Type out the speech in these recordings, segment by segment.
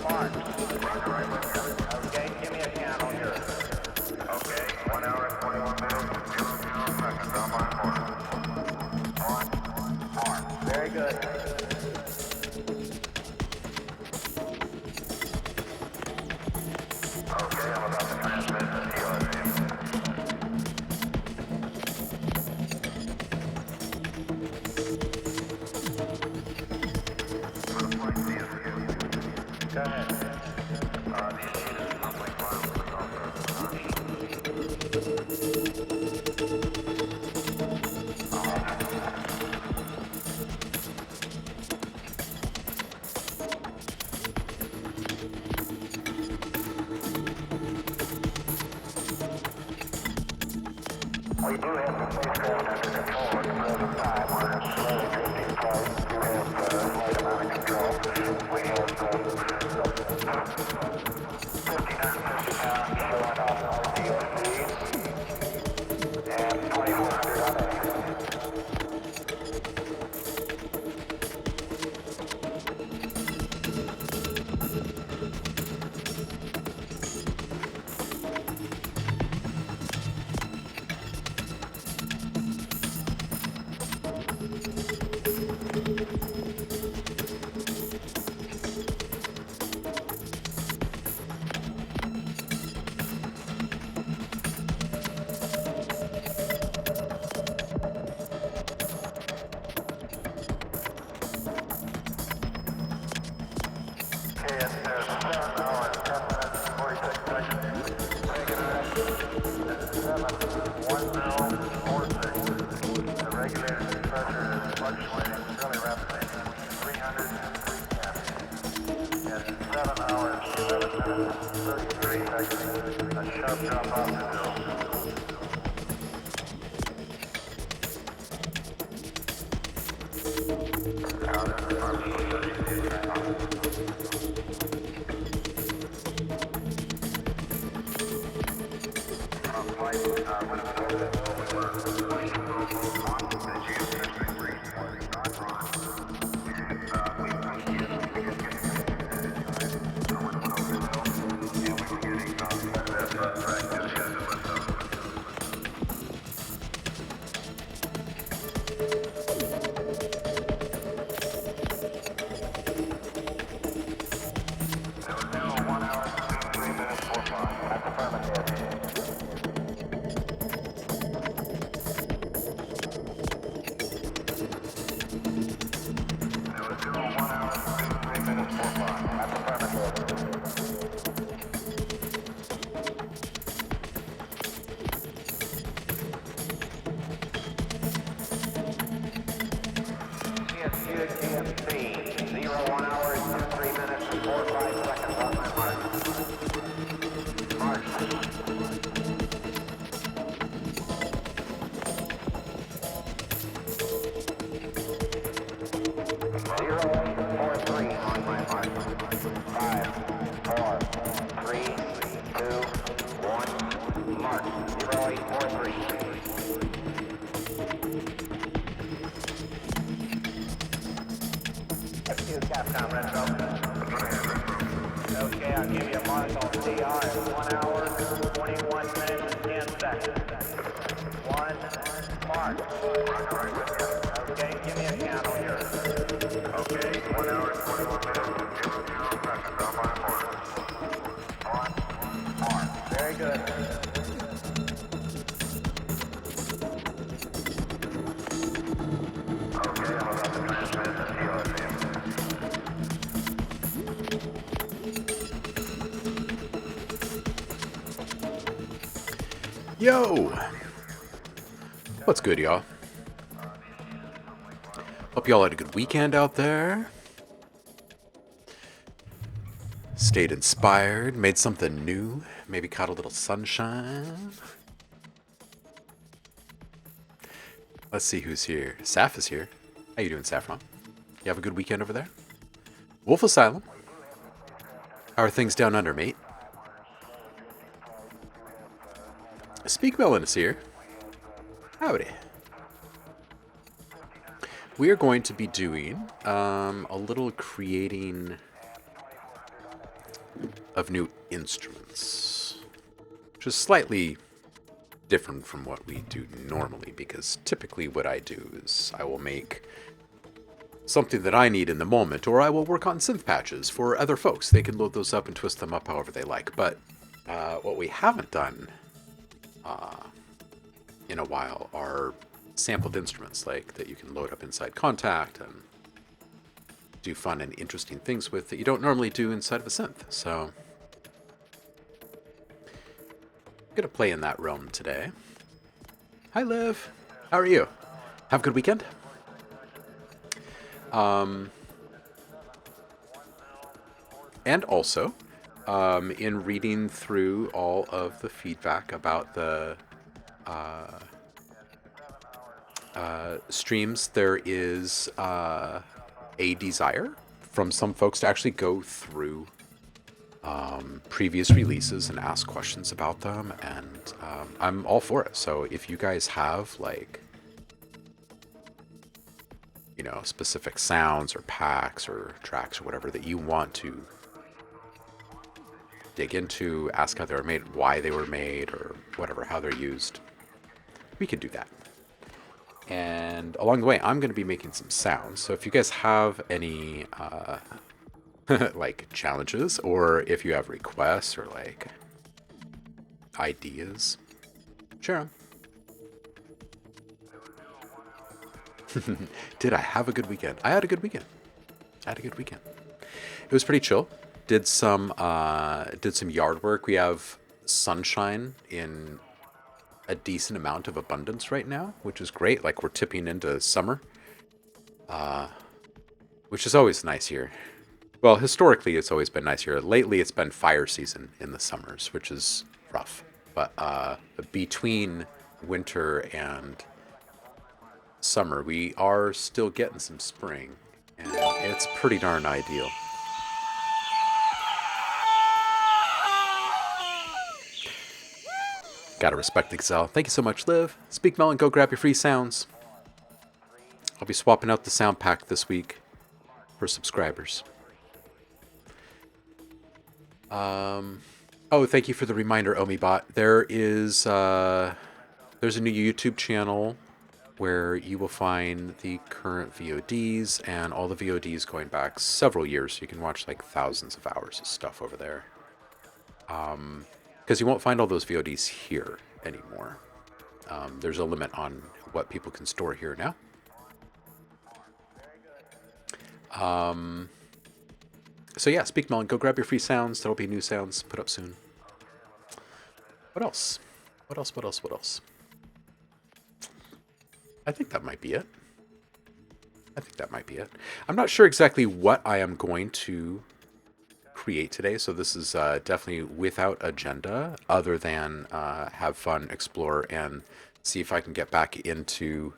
Mark. Okay, I'm about to transmit the TRC. Go ahead. These units public ground we do have the spacecraft under control at the present time. We're slowly drifting toward. We have slight amount of control. We have 1,550 pounds showing on RDSD and 2,400 on A. Okay, it's 7 hours, 10 minutes, 46 seconds. Taking it 71046. The regulator pressure is fluctuating really rapidly between 300 and 310. It's 7 hours, 11 minutes, 33 seconds. A sharp drop off to zero. Now this is our GMC, 01 hours, 3 minutes, 45 seconds on my mark. Mark. 0843 on my mark. 5, 4, 3, 2, 1, mark. 0843. Capcom Retro. Okay, I'll give you a mark on CR in 1 hour, 21 minutes, and 10 seconds. 1 mark. Okay, give me a count on yours. Okay, 1 hour, 21 minutes, 0 seconds on my mark. 1 mark. Very good. Okay, I'm about to transmit the TRC. Yo! What's good, y'all? Hope y'all had a good weekend out there. Stayed inspired, made something new, maybe caught a little sunshine. Let's see who's here. Saf is here. How you doing, Saffron? You have a good weekend over there? Wolf Asylum. How are things down under, mate? Speak Melon is here. Howdy. We are going to be doing a little creating of new instruments, which is slightly different from what we do normally, because typically what I do is I will make something that I need in the moment, or I will work on synth patches for other folks. They can load those up and twist them up however they like. But What we haven't done in a while are sampled instruments like that you can load up inside Kontakt and do fun and interesting things with that you don't normally do inside of a synth. So I'm gonna play in that realm today. Hi Liv, how are you? Have a good weekend. And also, in reading through all of the feedback about the streams, there is a desire from some folks to actually go through previous releases and ask questions about them, and I'm all for it. So if you guys have like, you know, specific sounds or packs or tracks or whatever that you want to dig into, ask how they were made, why they were made, or whatever, how they're used, we could do that. And along the way, I'm going to be making some sounds. So if you guys have any like challenges, or if you have requests or like ideas, share them. Did I have a good weekend? I had a good weekend. It was pretty chill. Did some yard work. We have sunshine in a decent amount of abundance right now, which is great. Like we're tipping into summer, which is always nice here. Well, historically, it's always been nice here. Lately, it's been fire season in the summers, which is rough. But between winter and summer, we are still getting some spring, and it's pretty darn ideal. Gotta respect Excel. Thank you so much, Liv. Speak Melon, go grab your free sounds. I'll be swapping out the sound pack this week for subscribers. Oh, thank you for the reminder, OhmLab. There's a new YouTube channel where you will find the current VODs and all the VODs going back several years. So you can watch like thousands of hours of stuff over there. Because you won't find all those VODs here anymore. There's a limit on what people can store here now. So yeah, Speak Melon, go grab your free sounds. There'll be new sounds put up soon. What else? What else? I think that might be it. I'm not sure exactly what I am going to create today, so this is definitely without agenda other than have fun, explore, and see if I can get back into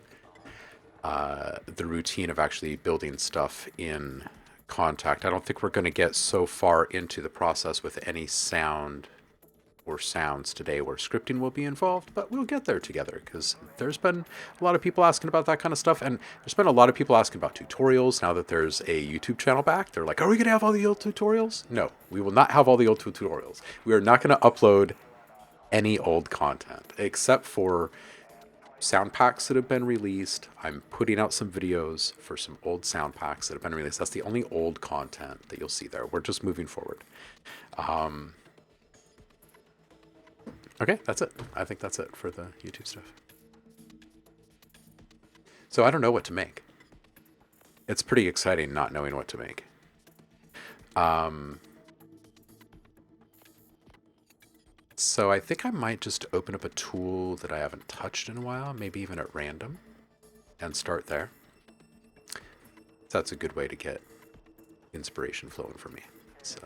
the routine of actually building stuff in Kontakt. I don't think we're going to get so far into the process with any sound or sounds today where scripting will be involved, but we'll get there together because there's been a lot of people asking about that kind of stuff, and there's been a lot of people asking about tutorials now that there's a YouTube channel back. They're like, are we going to have all the old tutorials? No, we will not have all the old tutorials. We are not going to upload any old content except for sound packs that have been released. I'm putting out some videos for some old sound packs that have been released. That's the only old content that you'll see there. We're just moving forward. Okay, that's it. I think that's it for the YouTube stuff. So I don't know what to make. It's pretty exciting not knowing what to make. So I think I might just open up a tool that I haven't touched in a while, maybe even at random, and start there. That's a good way to get inspiration flowing for me. So.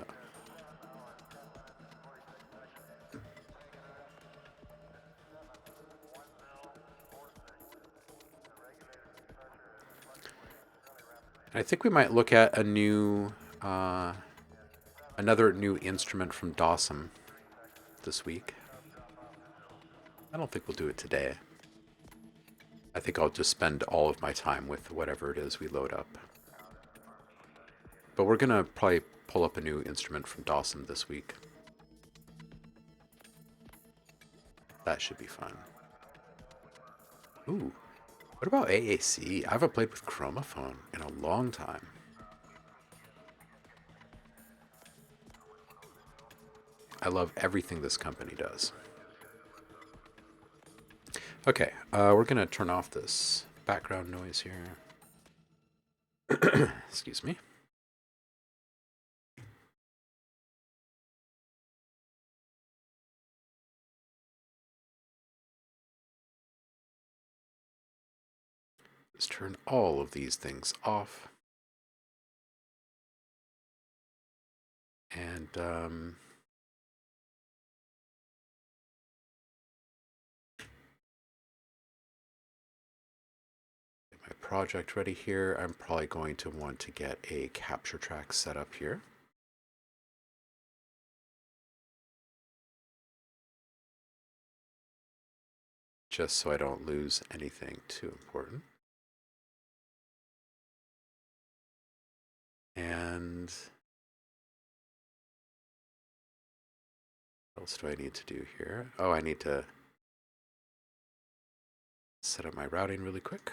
I think we might look at a new, another new instrument from Dawson this week. I don't think we'll do it today. I think I'll just spend all of my time with whatever it is we load up. But we're going to probably pull up a new instrument from Dawson this week. That should be fun. Ooh. What about AAC? I haven't played with Chromophone in a long time. I love everything this company does. Okay, we're going to turn off this background noise here. Excuse me. Just turn all of these things off. And get my project ready here. I'm probably going to want to get a capture track set up here. Just so I don't lose anything too important. And what else do I need to do here? Oh, I need to set up my routing really quick.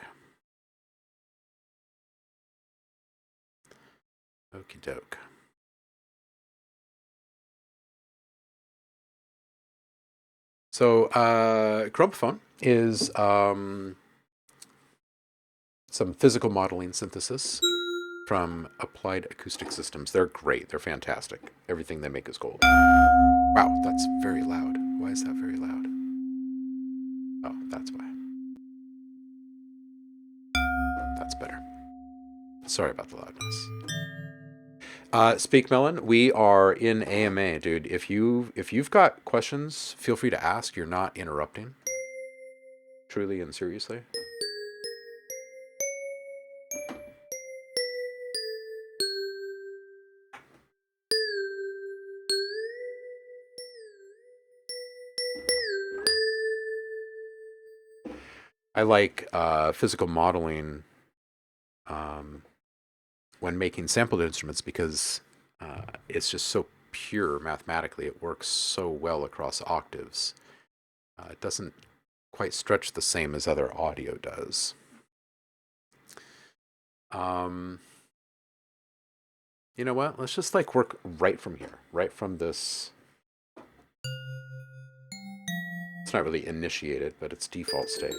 Okie doke. So, chromophone is some physical modeling synthesis from Applied Acoustic Systems. They're great. They're fantastic. Everything they make is gold. Wow, that's very loud. Why is that very loud? Oh, that's why. That's better. Sorry about the loudness. Speak Melon, we are in AMA, dude. If you've got questions, feel free to ask. You're not interrupting. Truly and seriously. I like physical modeling when making sampled instruments because it's just so pure mathematically. It works so well across octaves. It doesn't quite stretch the same as other audio does. You know what? Let's just like work right from here, right from this. It's not really initiated, but it's default state.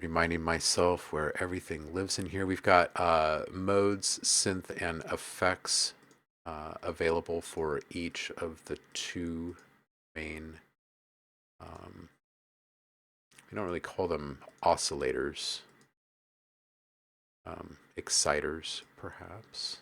Reminding myself where everything lives in here. We've got modes, synth, and effects available for each of the two main. We don't really call them oscillators. Exciters, perhaps.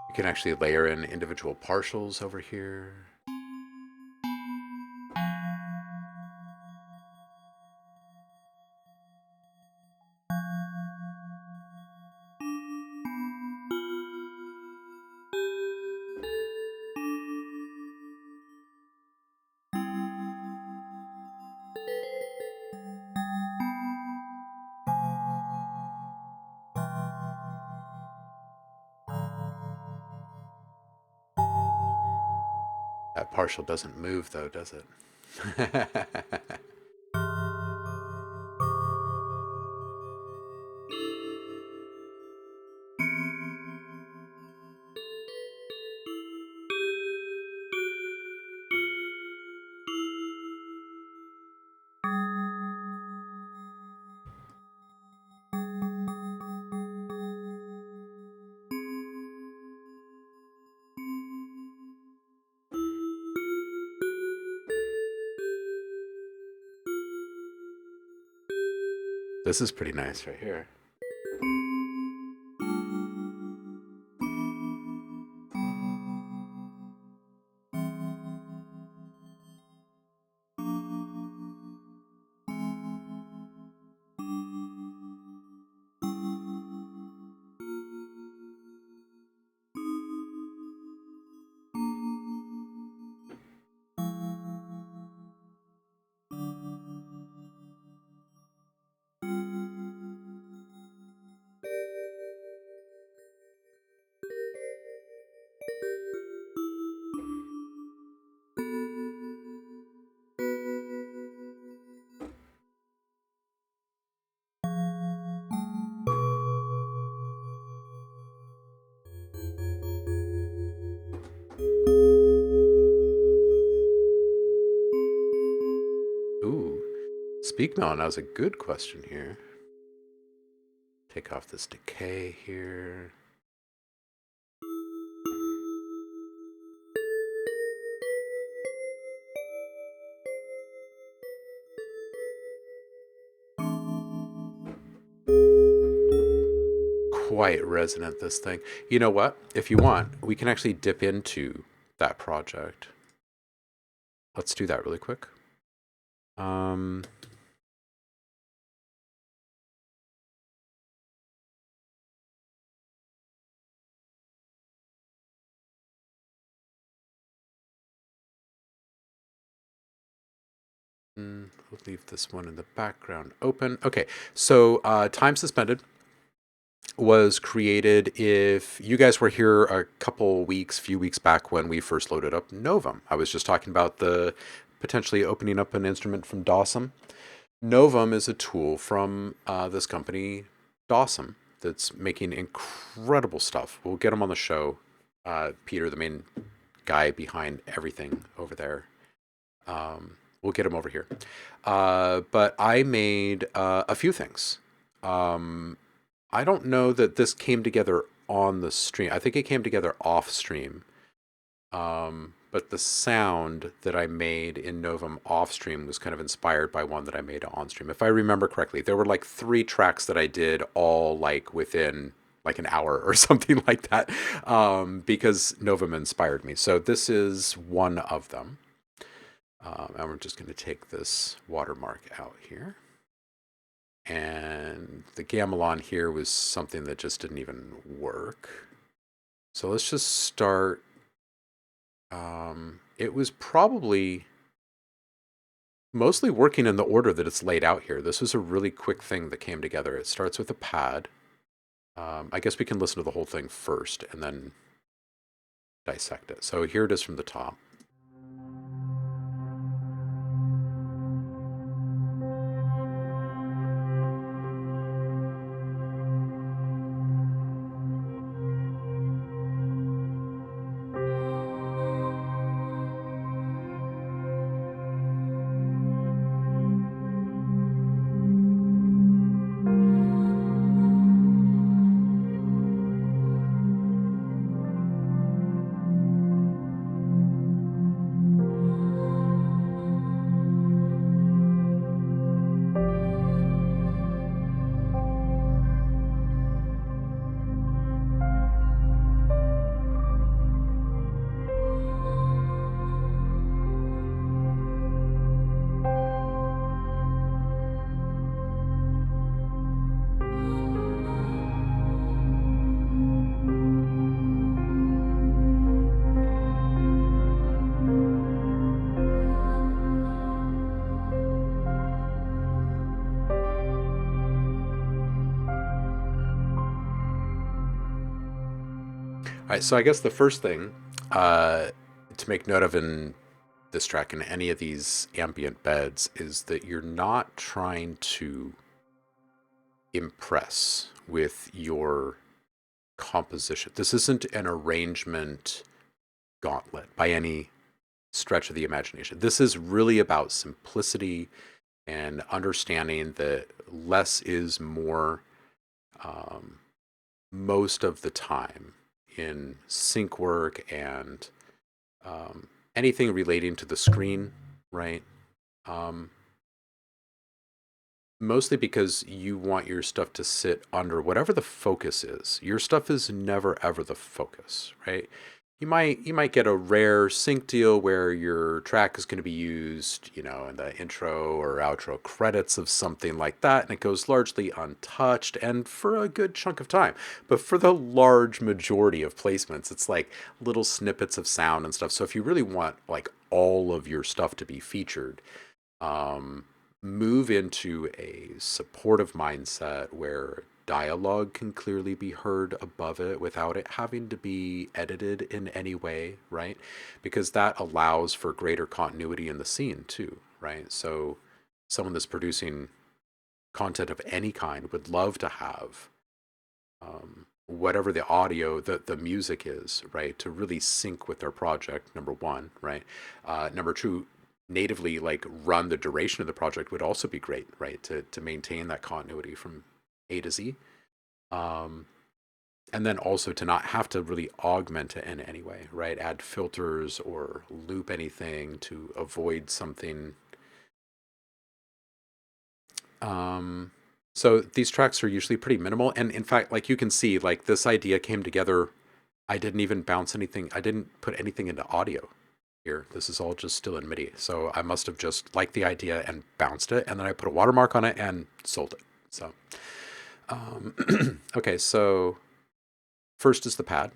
You can actually layer in individual partials over here. That partial doesn't move though, does it? This is pretty nice right here. Ooh, speak melon. That was a good question here. Take off this decay here. Quite resonant, this thing. You know what? If you want, we can actually dip into that project. Let's do that really quick. We'll leave this one in the background open. Okay, so Time Suspended was created if you guys were here a few weeks back when we first loaded up Novum. I was just talking about the potentially opening up an instrument from Dawson. Novum is a tool from this company, Dawson, that's making incredible stuff. We'll get him on the show. Peter, the main guy behind everything over there. We'll get him over here. But I made a few things. I don't know that this came together on the stream. I think it came together off stream. But the sound that I made in Novum off stream was kind of inspired by one that I made on stream. If I remember correctly, there were like 3 tracks that I did all like within like an hour or something like that, because Novum inspired me. So this is one of them. And we're just going to take this watermark out here. And the gamelan here was something that just didn't even work. So let's just start. It was probably mostly working in the order that it's laid out here. This was a really quick thing that came together. It starts with a pad. I guess we can listen to the whole thing first and then dissect it. So here it is from the top. All right, so I guess the first thing to make note of in this track and any of these ambient beds is that you're not trying to impress with your composition. This isn't an arrangement gauntlet by any stretch of the imagination. This is really about simplicity and understanding that less is more most of the time in sync work and anything relating to the screen, right? Mostly because you want your stuff to sit under whatever the focus is. Your stuff is never ever the focus, right? You might get a rare sync deal where your track is going to be used, in the intro or outro credits of something like that, and it goes largely untouched and for a good chunk of time. But for the large majority of placements, it's like little snippets of sound and stuff. So if you really want like all of your stuff to be featured, um, move into a supportive mindset where dialogue can clearly be heard above it without it having to be edited in any way, right? Because that allows for greater continuity in the scene too, right? So someone that's producing content of any kind would love to have whatever the audio, the music is, right, to really sync with their project, number one, right? Number two, natively like run the duration of the project would also be great, right? To maintain that continuity from A to Z. Um, and then also to not have to really augment it in any way, right? Add filters or loop anything to avoid something. Um, so these tracks are usually pretty minimal. And in fact, like you can see, like this idea came together. I didn't even bounce anything. I didn't put anything into audio here. This is all just still in MIDI. So I must have just liked the idea and bounced it. And then I put a watermark on it and sold it. So, okay, so first is the pad.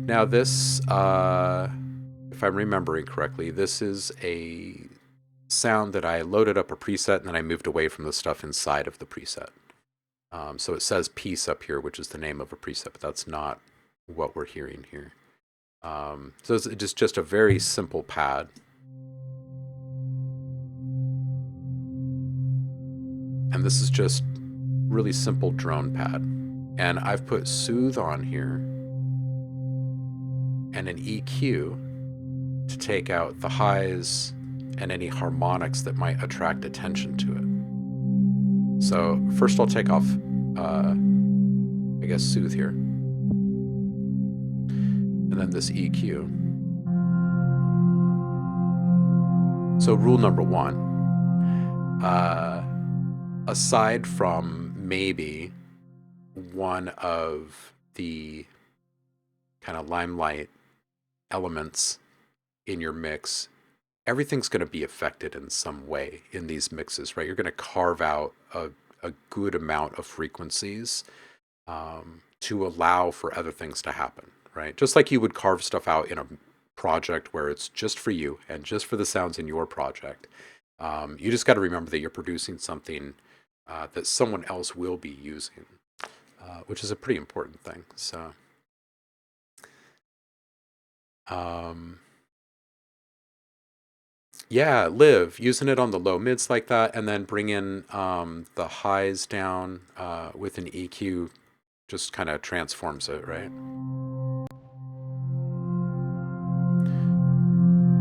Now this, if I'm remembering correctly, this is a sound that I loaded up a preset and then I moved away from the stuff inside of the preset. So it says piece up here, which is the name of a preset, but that's not what we're hearing here. So it's just a very simple pad. And this is just really simple drone pad. And I've put soothe on here and an EQ to take out the highs and any harmonics that might attract attention to it. So first I'll take off, I guess, soothe here. And then this EQ. So rule number one, aside from maybe one of the kind of limelight elements in your mix, everything's going to be affected in some way in these mixes, right? You're going to carve out a good amount of frequencies to allow for other things to happen, right? Just like you would carve stuff out in a project where it's just for you and just for the sounds in your project. You just got to remember that you're producing something that someone else will be using, which is a pretty important thing. So, yeah, live using it on the low mids like that, and then bring in the highs down with an EQ, just kind of transforms it, right?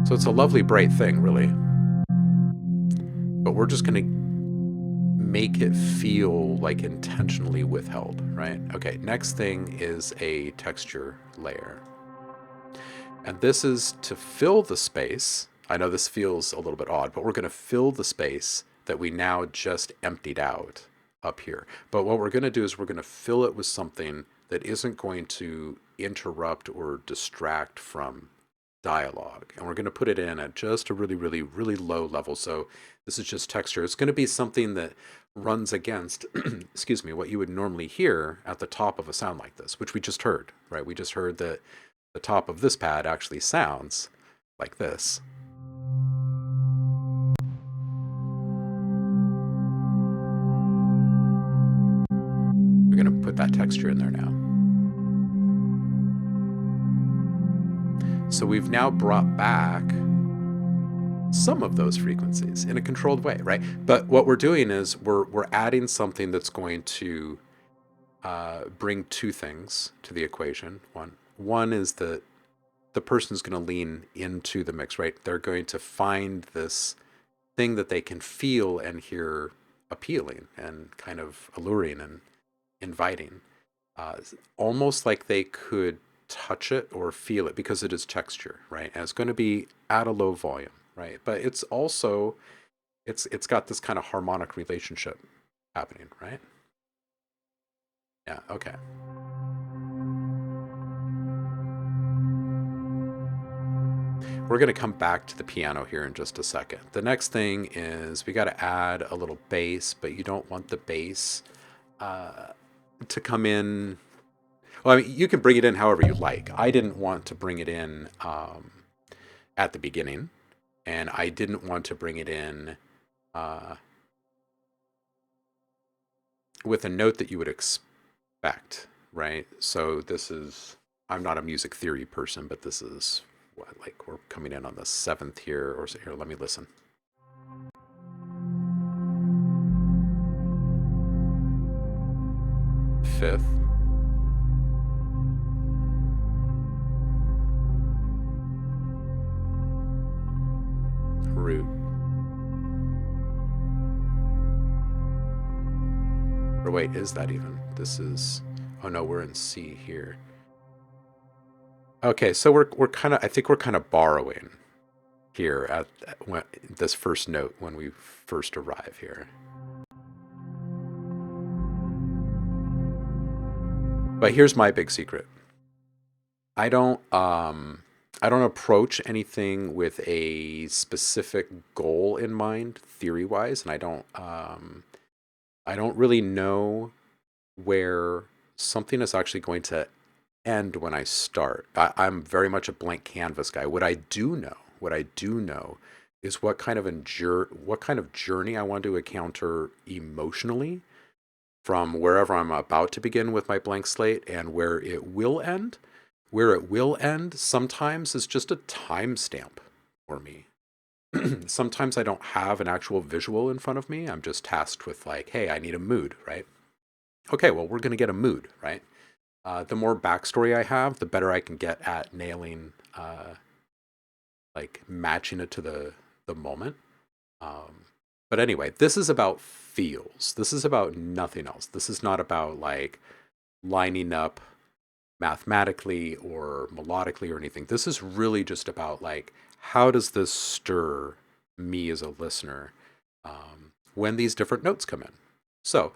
So it's a lovely, bright thing, really. But we're just going to make it feel like intentionally withheld, right? Okay, next thing is a texture layer. And this is to fill the space. I know this feels a little bit odd, but we're going to fill the space that we now just emptied out up here. But what we're going to do is we're going to fill it with something that isn't going to interrupt or distract from dialogue. And we're going to put it in at just a really, really, really low level. So this is just texture. It's going to be something that runs against, excuse me, what you would normally hear at the top of a sound like this, which we just heard, right? We just heard that the top of this pad actually sounds like this. We're going to put that texture in there now. So we've now brought back some of those frequencies in a controlled way, right? But what we're doing is we're adding something that's going to bring two things to the equation. One is that the person's going to lean into the mix, right? They're going to find this thing that they can feel and hear appealing and kind of alluring and inviting. almost like they could touch it or feel it because it is texture, right? And it's going to be at a low volume, right? But it's also it's got this kind of harmonic relationship happening, right? Yeah, okay. We're going to come back to the piano here in just a second. The next thing is we got to add a little bass, but you don't want the bass to come in. Well, I mean, you can bring it in however you like. I didn't want to bring it in at the beginning, and I didn't want to bring it in with a note that you would expect, right? So this is, I'm not a music theory person, but this is what, like, we're coming in on the 7th here, or here, let me listen. Fifth. Root. Or wait, is that even? This is, oh no, we're in C here. Okay, so we're kind of, I think we're kind of borrowing here at this first note when we first arrive here. But here's my big secret. I don't approach anything with a specific goal in mind theory-wise, and I don't really know where something is actually going to end when I start. I'm very much a blank canvas guy. What I do know is what kind of journey I want to encounter emotionally from wherever I'm about to begin with my blank slate and where it will end. Where it will end sometimes is just a timestamp for me. Sometimes I don't have an actual visual in front of me. I'm just tasked with like, hey, I need a mood, right? Okay, well, we're going to get a mood, right? The more backstory I have, the better I can get at nailing, like matching it to the moment. But anyway, this is about feels. This is about nothing else. This is not about like lining up mathematically or melodically or anything. This is really just about like, how does this stir me as a listener when these different notes come in? So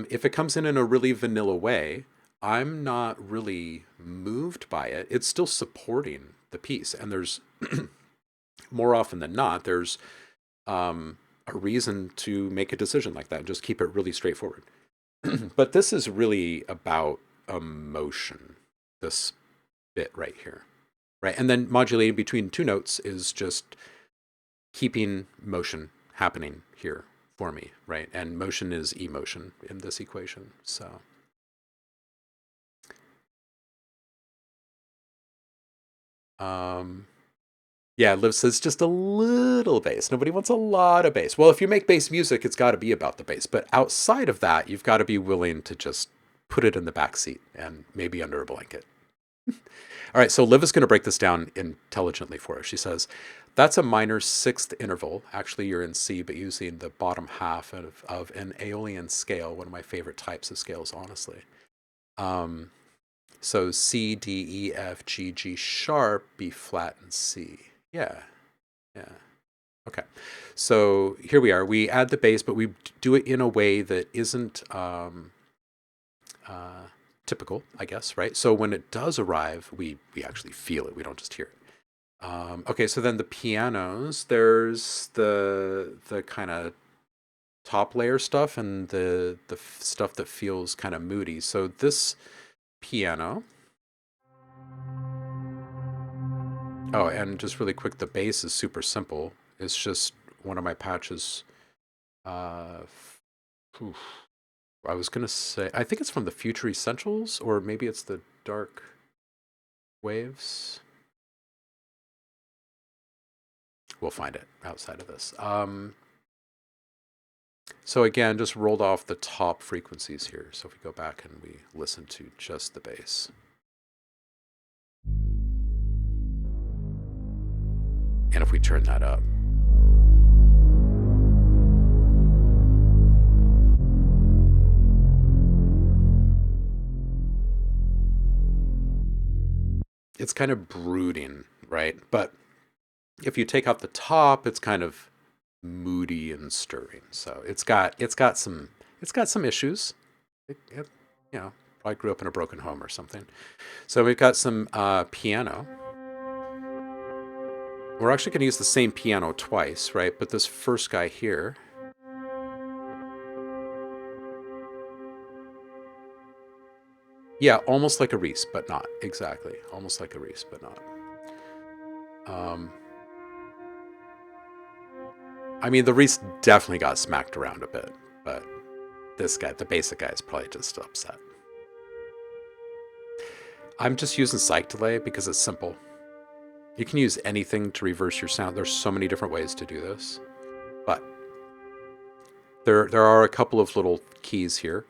if it comes in a really vanilla way, I'm not really moved by it. It's still supporting the piece. And there's, more often than not, there's a reason to make a decision like that and just keep it really straightforward. But this is really about emotion, this bit right here, right? And then modulating between two notes is just keeping motion happening here for me, right? And motion is emotion in this equation, so. Yeah, Liv says just a little bass. Nobody wants a lot of bass. Well, if you make bass music, it's got to be about the bass. But outside of that, you've got to be willing to just put it in the back seat and maybe under a blanket. All right, so Liv is going to break this down intelligently for us. She says, that's a minor sixth interval. Actually, you're in C, but using the bottom half of an Aeolian scale, one of my favorite types of scales, honestly. So C, D, E, F, G, G sharp, B flat, and C. Yeah. Okay. So here we are. We add the bass, but we do it in a way that isn't typical, I guess, right? So when it does arrive, we actually feel it. We don't just hear it. Okay, so then the pianos, there's the kind of top layer stuff and the stuff that feels kind of moody. So this piano. Oh, and just really quick, the bass is super simple. It's just one of my patches. I was gonna say, I think it's from the Future Essentials, or maybe it's the Dark Waves. We'll find it outside of this. So again, just rolled off the top frequencies here. So if we go back and we listen to just the bass. And if we turn that up. it's kind of brooding, right? But if you take off the top, it's kind of moody and stirring. So it's got some issues. It, you know, probably grew up in a broken home or something. So we've got some piano. We're actually going to use the same piano twice, right? But this first guy here, yeah, almost like a Reese, but not exactly. Almost like a Reese, but not. Um, I mean, the Reese definitely got smacked around a bit, but this guy, the basic guy, is probably just upset. I'm just using psych delay because it's simple. You can use anything to reverse your sound. There's so many different ways to do this, but there are a couple of little keys here.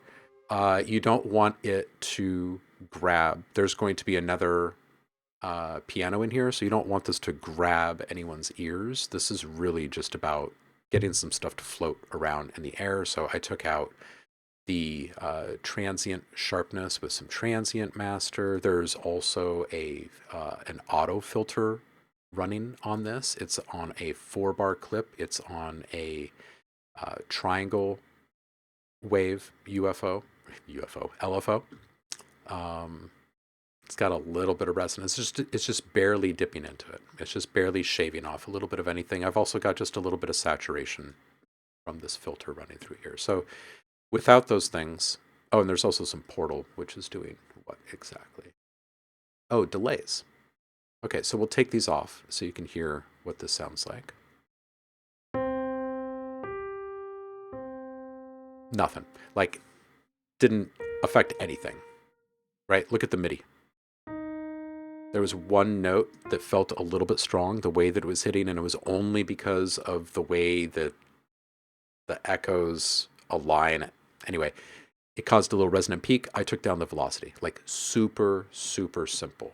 You don't want it to grab. There's going to be another piano in here, so you don't want this to grab anyone's ears. This is really just about getting some stuff to float around in the air. So I took out the transient sharpness with some transient master. There's also an auto filter running on this. It's on a 4-bar clip. It's on a triangle wave LFO. It's got a little bit of resonance. It's just barely dipping into it. It's just barely shaving off a little bit of anything. I've also got just a little bit of saturation from this filter running through here. So without those things, oh, and there's also some portal, which is doing what exactly? Oh, delays. Okay, so we'll take these off so you can hear what this sounds like. Nothing. Like, didn't affect anything, right? Look at the MIDI. There was one note that felt a little bit strong, the way that it was hitting, and it was only because of the way that the echoes align. Anyway, it caused a little resonant peak. I took down the velocity. Like, super, super simple.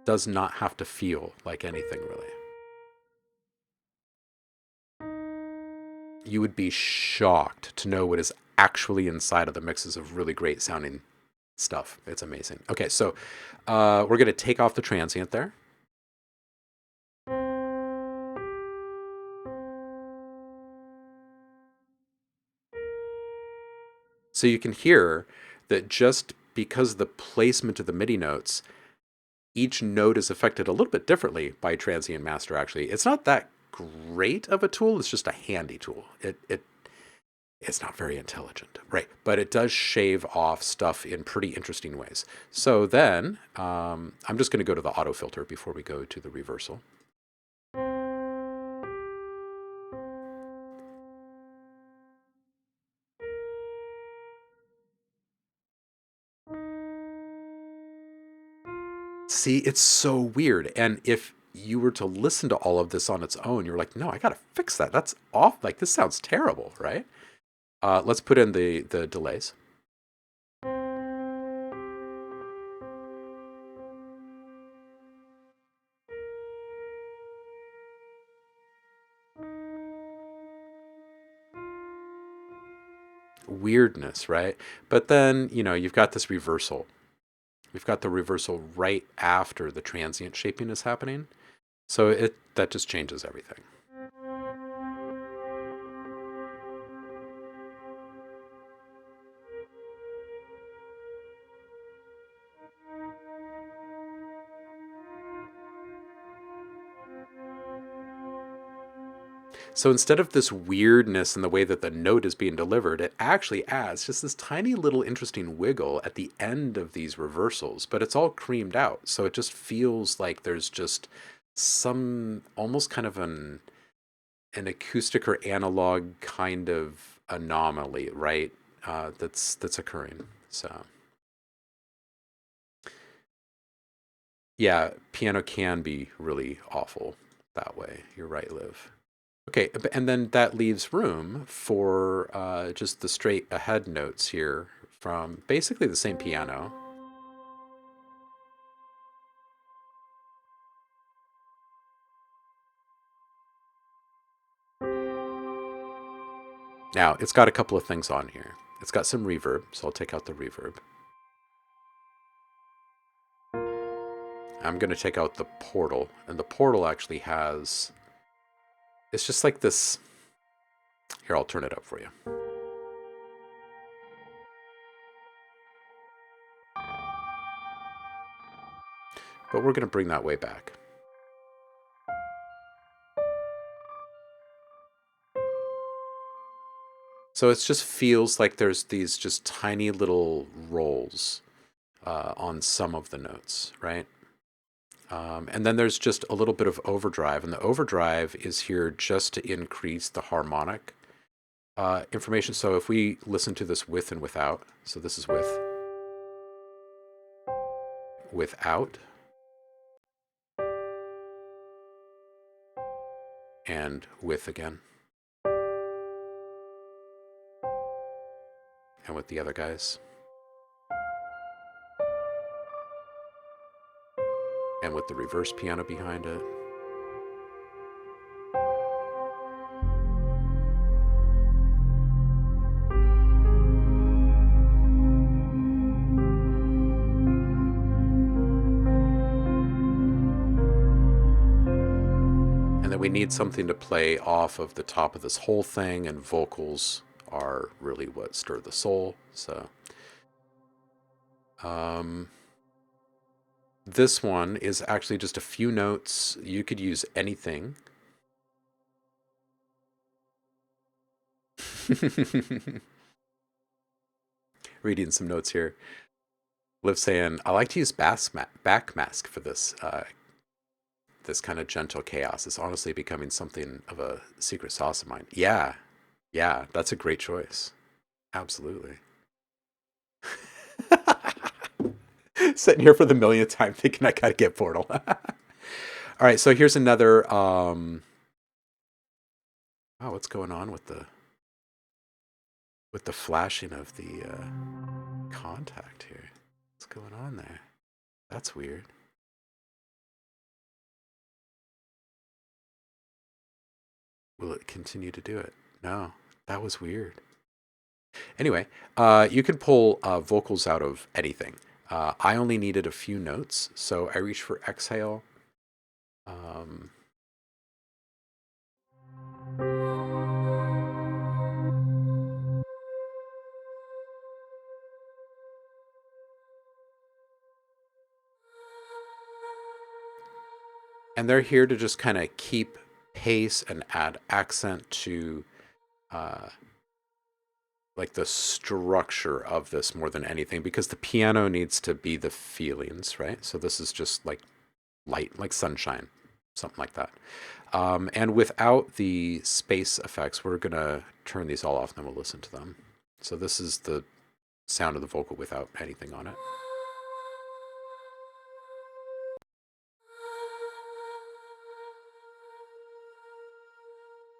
Does not have to feel like anything, really. You would be shocked to know what is actually inside of the mixes of really great sounding stuff. It's amazing. Okay, so we're going to take off the transient there. So you can hear that just because the placement of the MIDI notes, each note is affected a little bit differently by transient master, actually. It's not that great of a tool. It's just a handy tool. It's not very intelligent, right? But it does shave off stuff in pretty interesting ways. So then I'm just going to go to the auto filter before we go to the reversal. See, it's so weird. And if you were to listen to all of this on its own, you're like, no, I got to fix that. That's off. Like, this sounds terrible, right? Let's put in the delays. Weirdness, right? But then, you've got this reversal. We've got the reversal right after the transient shaping is happening. So that just changes everything. So instead of this weirdness in the way that the note is being delivered, it actually adds just this tiny little interesting wiggle at the end of these reversals, but it's all creamed out. So it just feels like there's just some almost kind of an acoustic or analog kind of anomaly, right? That's occurring. So yeah, piano can be really awful that way. You're right, Liv. Okay, and then that leaves room for just the straight ahead notes here from basically the same piano. Now, it's got a couple of things on here. It's got some reverb, so I'll take out the reverb. I'm going to take out the portal, and the portal actually has... It's just like this... Here, I'll turn it up for you. But we're going to bring that way back. So it just feels like there's these just tiny little rolls on some of the notes, right? And then there's just a little bit of overdrive, and the overdrive is here just to increase the harmonic information. So if we listen to this with and without, so this is with, without, and with again, and with the other guys, and with the reverse piano behind it. And then we need something to play off of the top of this whole thing, and vocals are really what stir the soul. So this one is actually just a few notes. You could use anything. Reading some notes here. Liv saying, I like to use backmask for this this kind of gentle chaos. It's honestly becoming something of a secret sauce of mine. Yeah, that's a great choice. Absolutely. Sitting here for the millionth time thinking I gotta get Portal. All right, so here's another... Oh, what's going on with the flashing of the contact here? What's going on there? That's weird. Will it continue to do it? No, that was weird. Anyway, you can pull vocals out of anything. I only needed a few notes, so I reached for exhale. And they're here to just kind of keep pace and add accent to like the structure of this more than anything, because the piano needs to be the feelings, right? So this is just like light, like sunshine, something like that. And without the space effects, we're gonna turn these all off and then we'll listen to them. So this is the sound of the vocal without anything on it.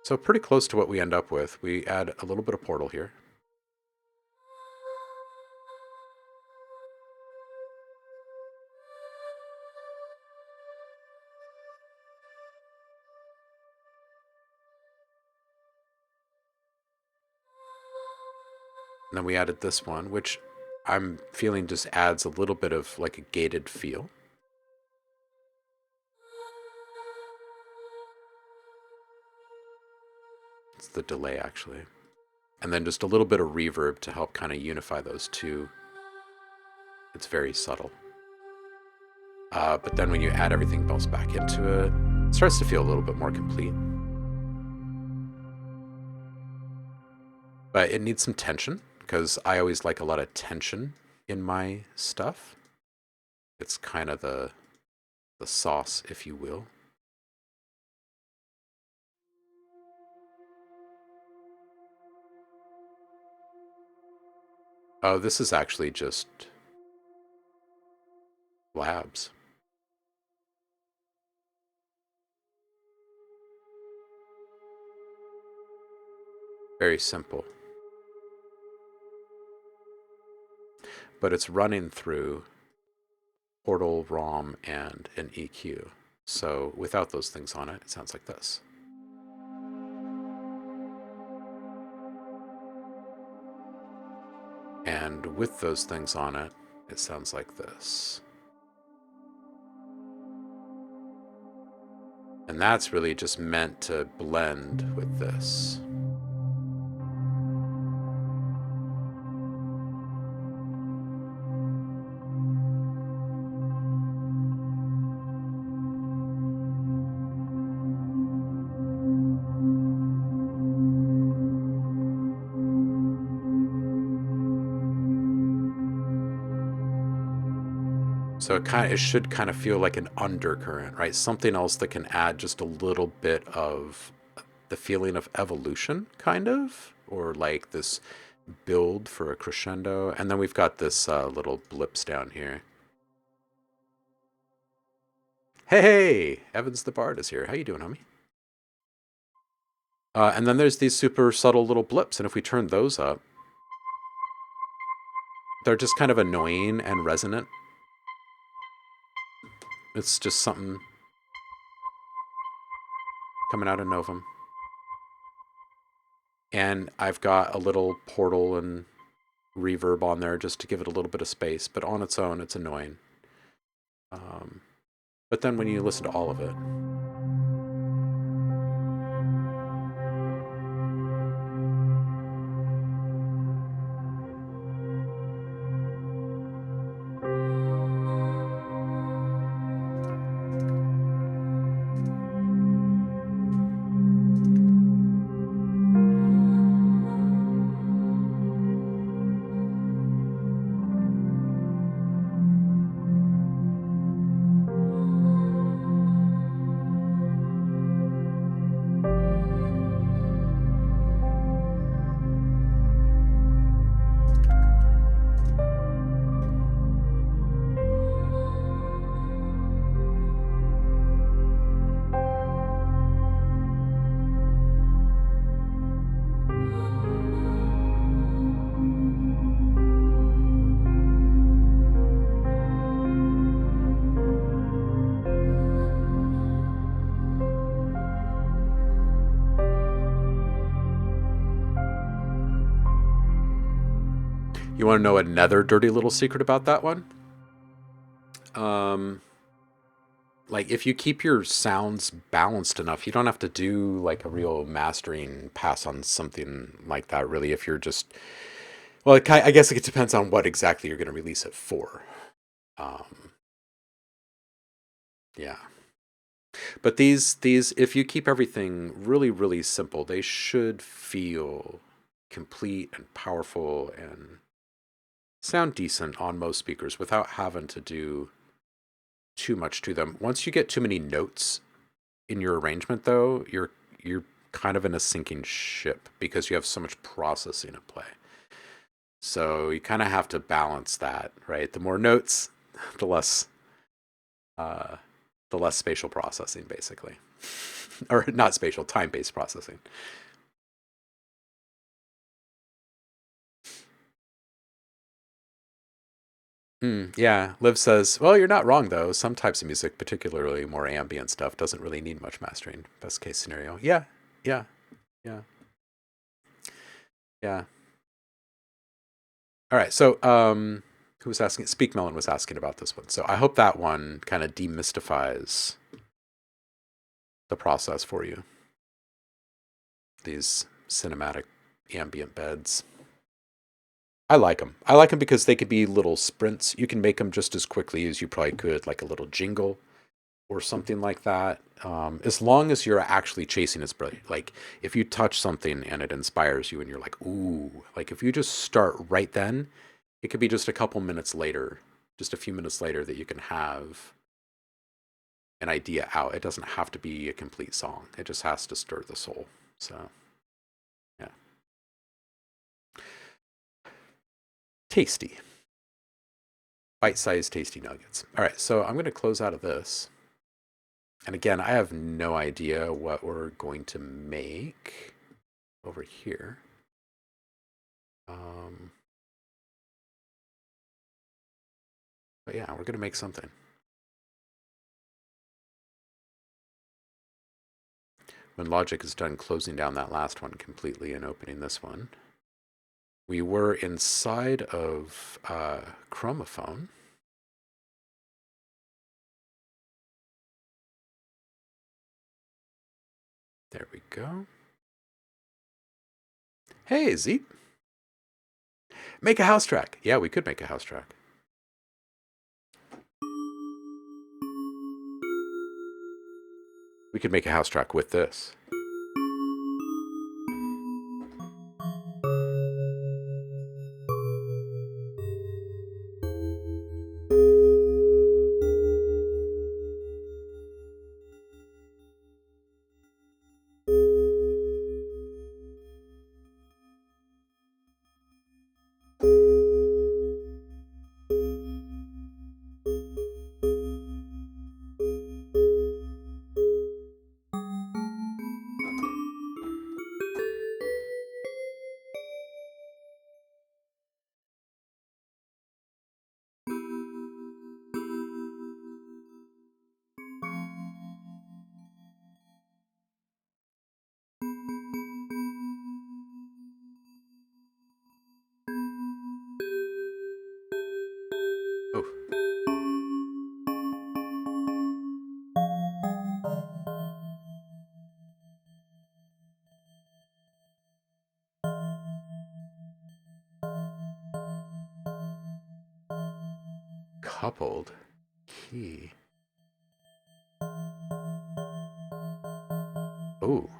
So pretty close to what we end up with. We add a little bit of Portal here. And then we added this one, which I'm feeling just adds a little bit of like a gated feel. It's the delay, actually. And then just a little bit of reverb to help kind of unify those two. It's very subtle. But then when you add everything else back into it, it starts to feel a little bit more complete. But it needs some tension, because I always like a lot of tension in my stuff. It's kind of the sauce, if you will. Oh, this is actually just labs. Very simple. But it's running through Portal, ROM, and an EQ. So without those things on it, it sounds like this. And with those things on it, it sounds like this. And that's really just meant to blend with this. So it should kind of feel like an undercurrent, right? Something else that can add just a little bit of the feeling of evolution, kind of, or like this build for a crescendo. And then we've got this little blips down here. Hey, Evans the Bard is here. How you doing, homie? And then there's these super subtle little blips, and if we turn those up, they're just kind of annoying and resonant. It's just something coming out of Novum. And I've got a little portal and reverb on there just to give it a little bit of space, but on its own, it's annoying. But then when you listen to all of it, you want to know another dirty little secret about that one? Like if you keep your sounds balanced enough, you don't have to do like a real mastering pass on something like that, really. If you're just, well, I guess it depends on what exactly you're going to release it for. Yeah. But these, if you keep everything really, really simple, they should feel complete and powerful and sound decent on most speakers without having to do too much to them. Once you get too many notes in your arrangement, though, you're kind of in a sinking ship because you have so much processing at play. So you kind of have to balance that, right? The more notes, the less spatial processing, basically, or not spatial, time-based processing. Yeah, Liv says, well, you're not wrong, though. Some types of music, particularly more ambient stuff, doesn't really need much mastering. Best case scenario. Yeah, yeah, yeah, yeah. All right, so who was asking? Speak Melon was asking about this one. So I hope that one kind of demystifies the process for you. These cinematic ambient beds. I like them. I like them because they could be little sprints. You can make them just as quickly as you probably could, like a little jingle or something like that. As long as you're actually chasing its brilliant. Like if you touch something and it inspires you and you're like, ooh, like if you just start right then, it could be just a couple minutes later, just a few minutes later that you can have an idea out. It doesn't have to be a complete song. It just has to stir the soul. So, yeah. Tasty. Bite-sized tasty nuggets. All right, so I'm going to close out of this. And again, I have no idea what we're going to make over here. But yeah, we're going to make something. When Logic is done closing down that last one completely and opening this one. We were inside of Chromophone. There we go. Hey, Zeep. Make a house track. Yeah, we could make a house track. We could make a house track with this. Oh. Coupled key. Oh.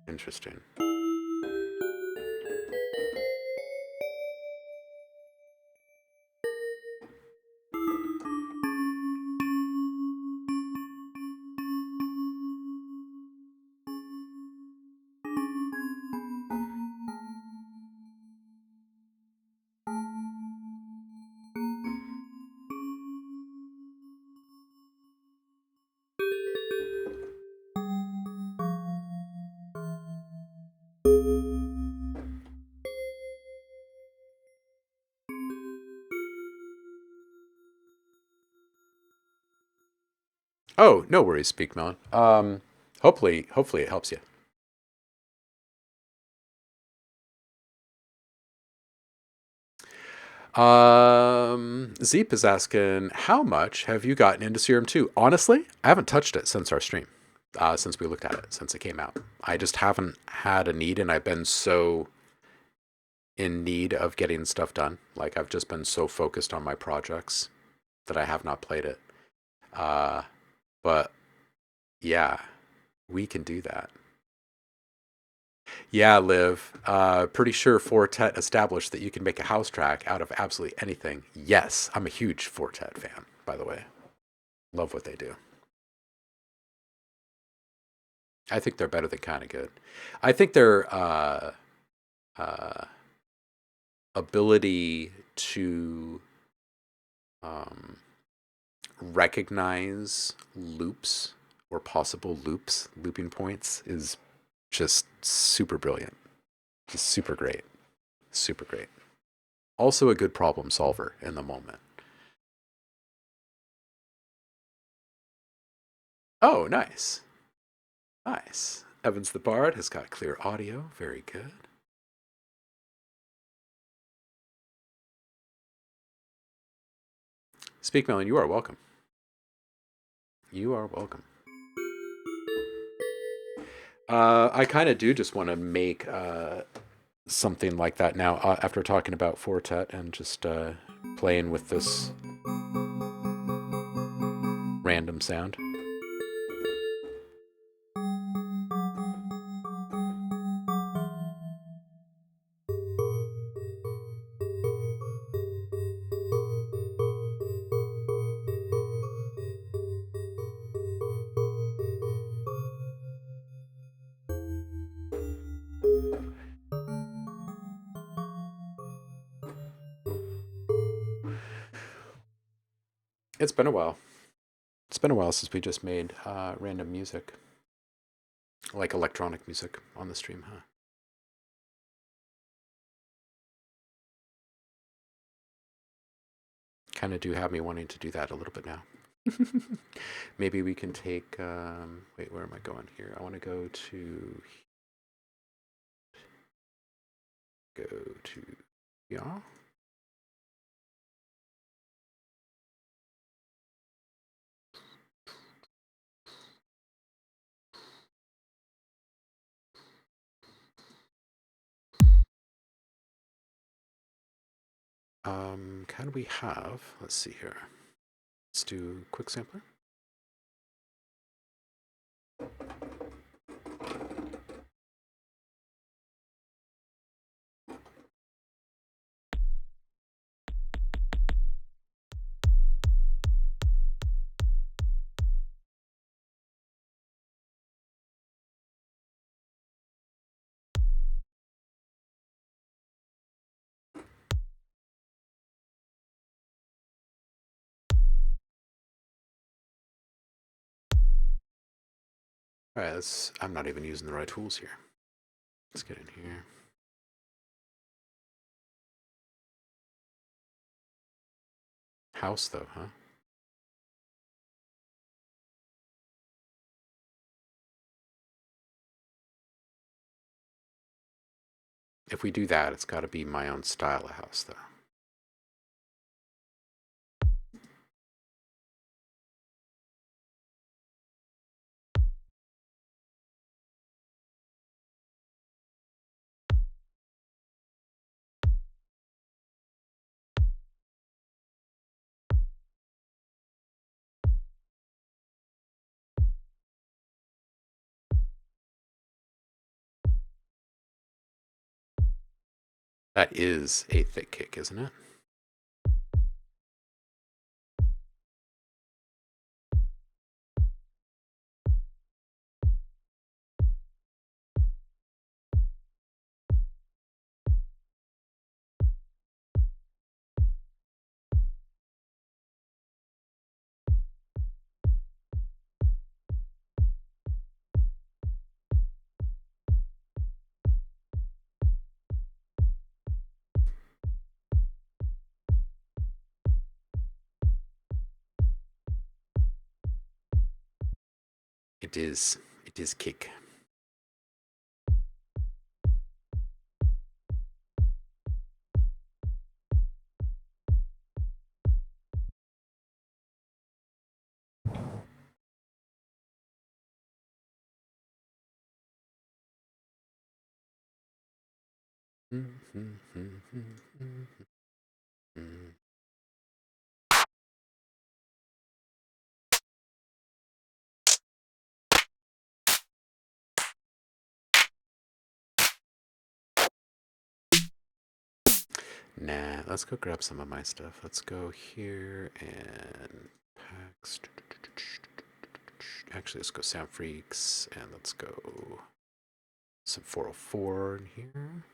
Interesting. Oh, no worries, Speak Melon. Hopefully it helps you. Zeep is asking, how much have you gotten into Serum 2? Honestly, I haven't touched it since our stream, since we looked at it, since it came out. I just haven't had a need, and I've been so in need of getting stuff done. Like, I've just been so focused on my projects that I have not played it. But yeah, we can do that. Yeah, Liv. Pretty sure Fortet established that you can make a house track out of absolutely anything. Yes, I'm a huge Fortet fan, by the way. Love what they do. I think they're better than kind of good. I think their ability to recognize loops or possible loops, looping points, is just super brilliant. Just super great. Super great. Also a good problem solver in the moment. Oh, nice. Nice. Evans the Bard has got clear audio. Very good. Speak Melon, you are welcome. You are welcome. I kind of do just want to make something like that now after talking about Fortet and just playing with this random sound. It's been a while. It's been a while since we just made random music. Like electronic music on the stream, huh? Kind of do have me wanting to do that a little bit now. Maybe we can take, wait, where am I going here? I want to go to, yeah. Can we have, let's see here. Let's do quick sampler. All right, I'm not even using the right tools here. Let's get in here. House though, huh? If we do that, it's got to be my own style of house though. That is a thick kick, isn't it? It is. It is kick. Nah, let's go grab some of my stuff. Let's go here and packs. Actually, let's go Sound Freaks and let's go some 404 in here.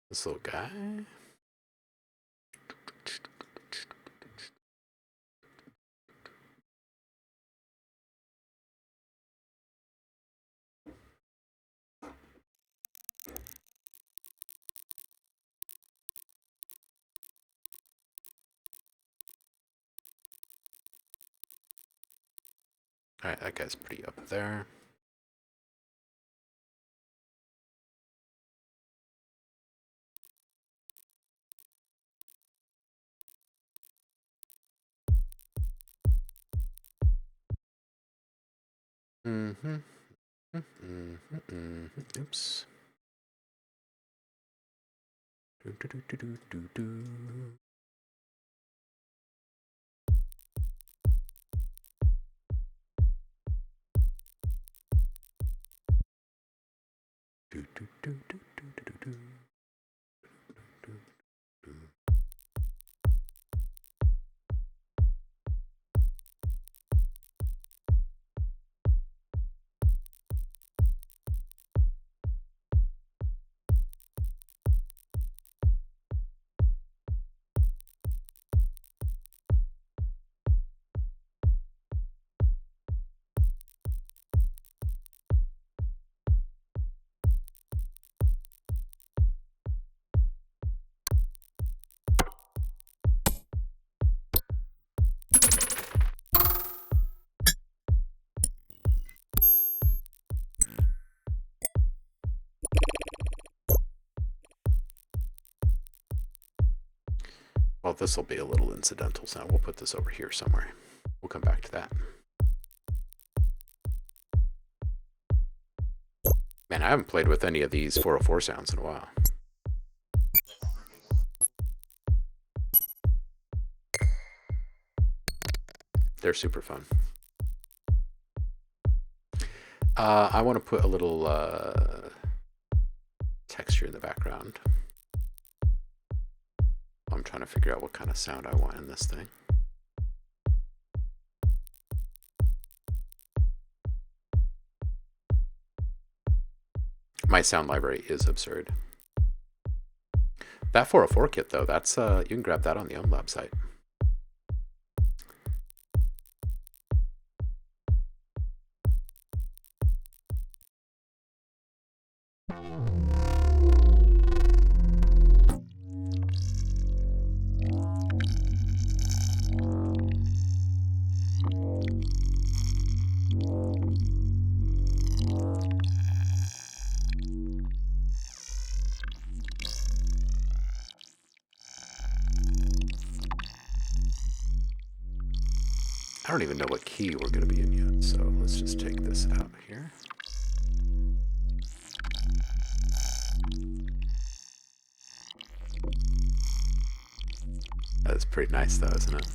This little guy. Alright, that guy's pretty up there. Oops. Well, this will be a little incidental sound. We'll put this over here somewhere. We'll come back to that. Man, I haven't played with any of these 404 sounds in a while. They're super fun. I want to put a little texture in the background. I'm trying to figure out what kind of sound I want in this thing. My sound library is absurd. That 404 kit though, that's you can grab that on the OhmLab site. I don't even know what key we're going to be in yet, so let's just take this out here. That's pretty nice though, isn't it?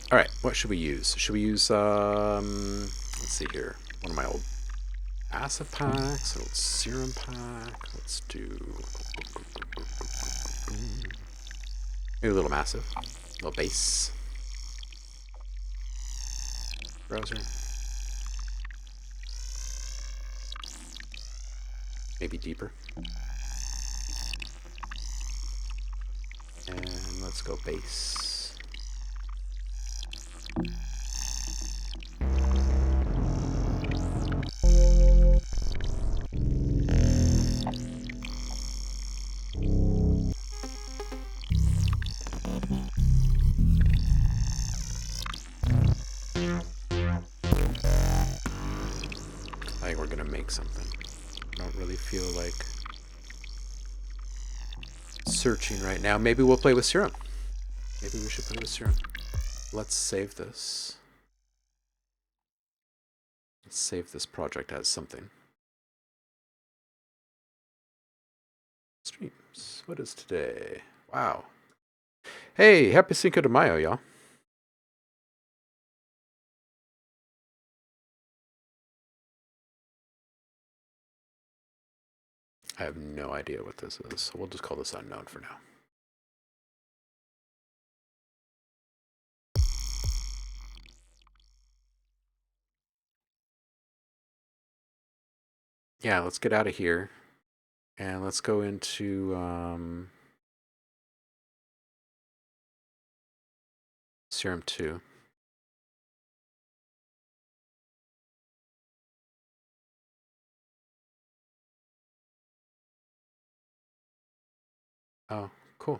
All right, what should we use? Should we use, let's see here, one of my old acid packs, an old serum pack. Let's do maybe a little massive, a little base. Browser. Maybe deeper. And let's go base. I think we're gonna make something. I don't really feel like searching right now. Maybe we'll play with serum. Maybe we should play with serum. let's save this. Let's save this project as something. Streams. What is today? Wow. Hey, happy Cinco de Mayo, y'all. I have no idea what this is, so we'll just call this unknown for now. Yeah, let's get out of here. And let's go into Serum 2. Oh, cool.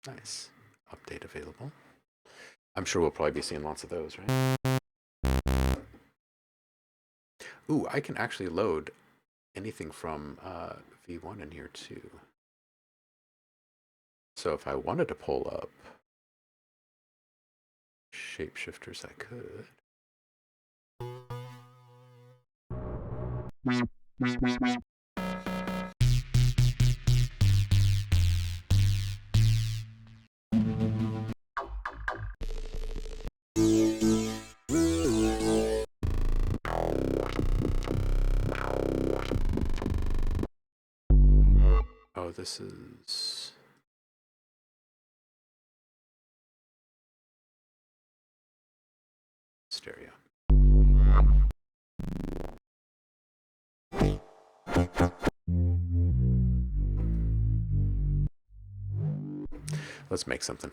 Nice. Update available. I'm sure we'll probably be seeing lots of those, right? Ooh, I can actually load anything from V1 in here too. So if I wanted to pull up shapeshifters, I could. Oh, this is stereo. Let's make something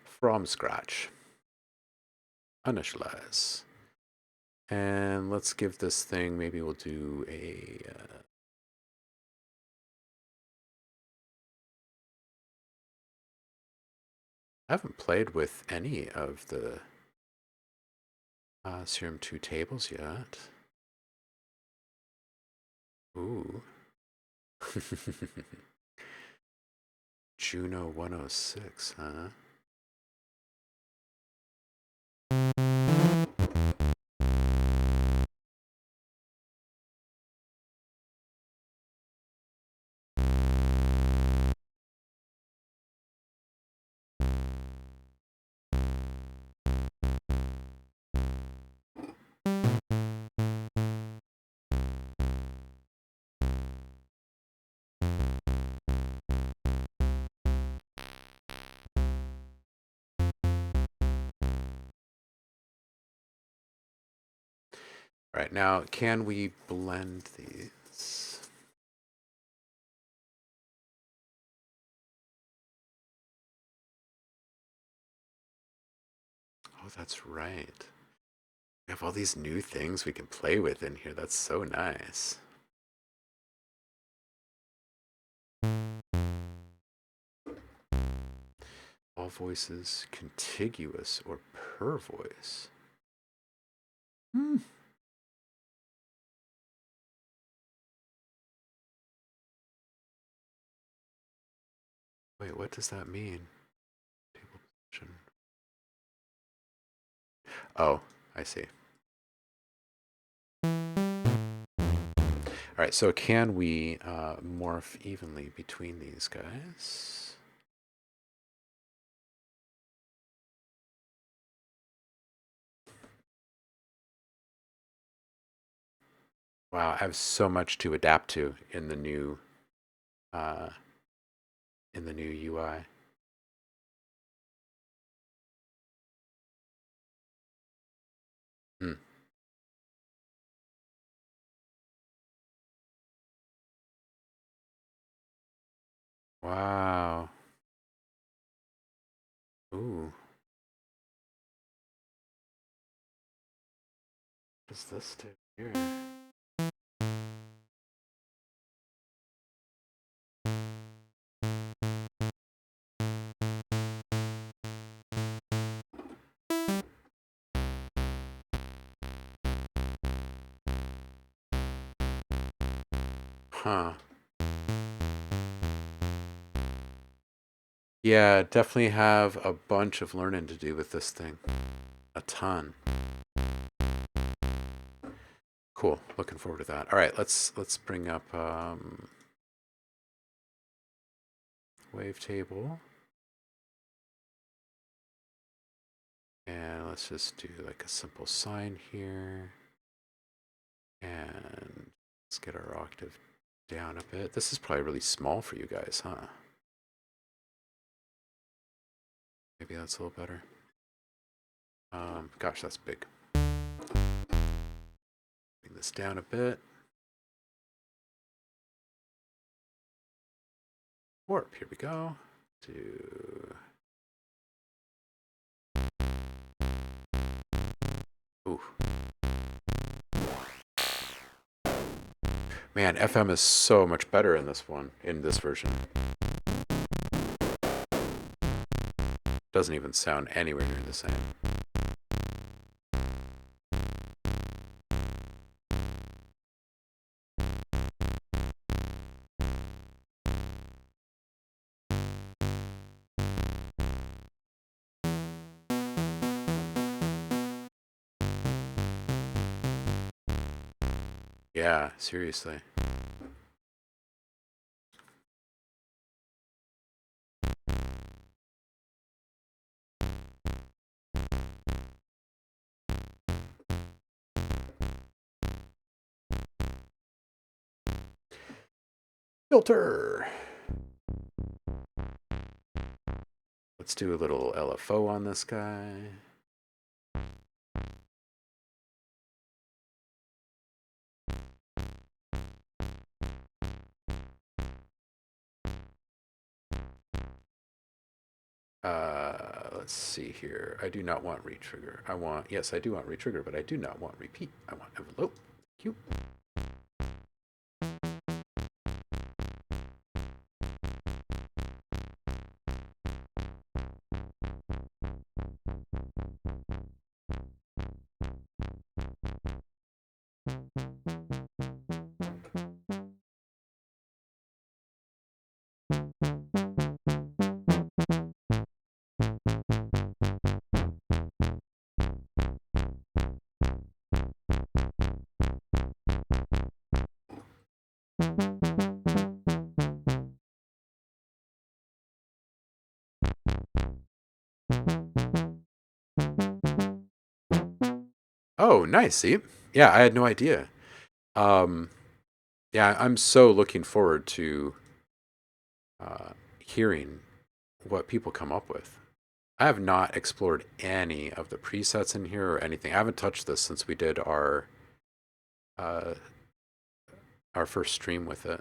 from scratch. Initialize. And let's give this thing, maybe we'll do a... I haven't played with any of the Serum 2 tables yet. Ooh. Juno 106, huh? All right, now can we blend these? Oh, that's right. We have all these new things we can play with in here. That's so nice. All voices contiguous or per voice. Hmm. Wait, what does that mean? Table position. Oh, I see. All right, so can we morph evenly between these guys? Wow, I have so much to adapt to in the new UI. Hmm. Wow. Ooh. What does this do here? Huh. Yeah, definitely have a bunch of learning to do with this thing. A ton. Cool. Looking forward to that. All right, let's bring up wavetable. And let's just do like a simple sine here. And let's get our octave down a bit. This is probably really small for you guys, huh? Maybe that's a little better. Gosh, that's big. Bring this down a bit. Warp, here we go. To ooh. Man, FM is so much better in this one, in this version. Doesn't even sound anywhere near the same. Yeah, seriously. Filter. Let's do a little LFO on this guy. Let's see here. I do not want retrigger. Yes, I do want retrigger, but I do not want repeat. I want envelope. Thank you. Oh, nice. See? Yeah, I had no idea. Um, yeah, I'm so looking forward to hearing what people come up with. I have not explored any of the presets in here or anything. I haven't touched this since we did uh, our first stream with it.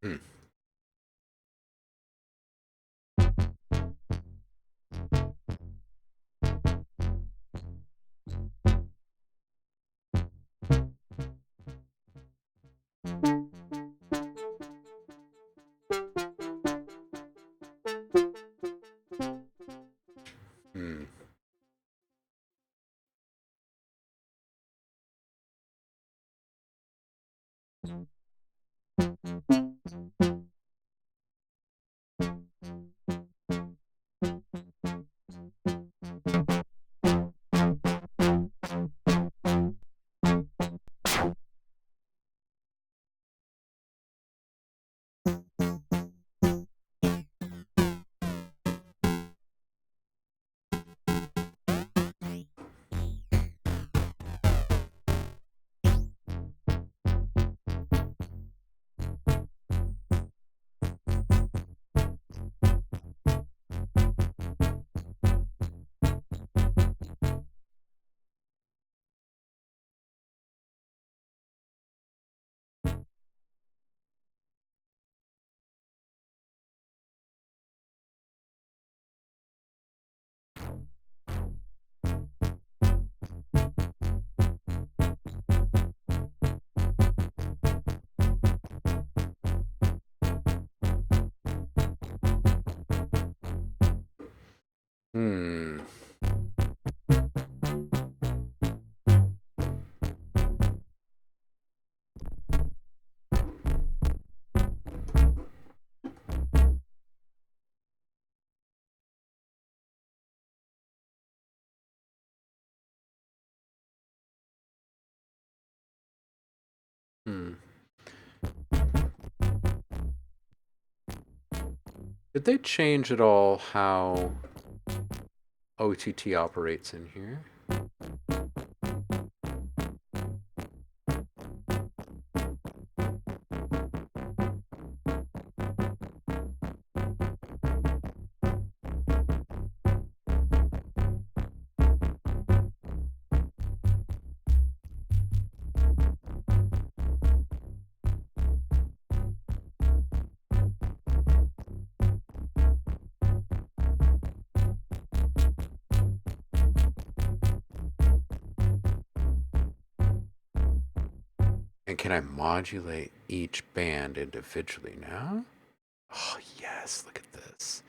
Hmm. Hmm. Hmm. Hmm. Did they change at all how OTT operates in here? And can I modulate each band individually now? Oh, yes, look at this.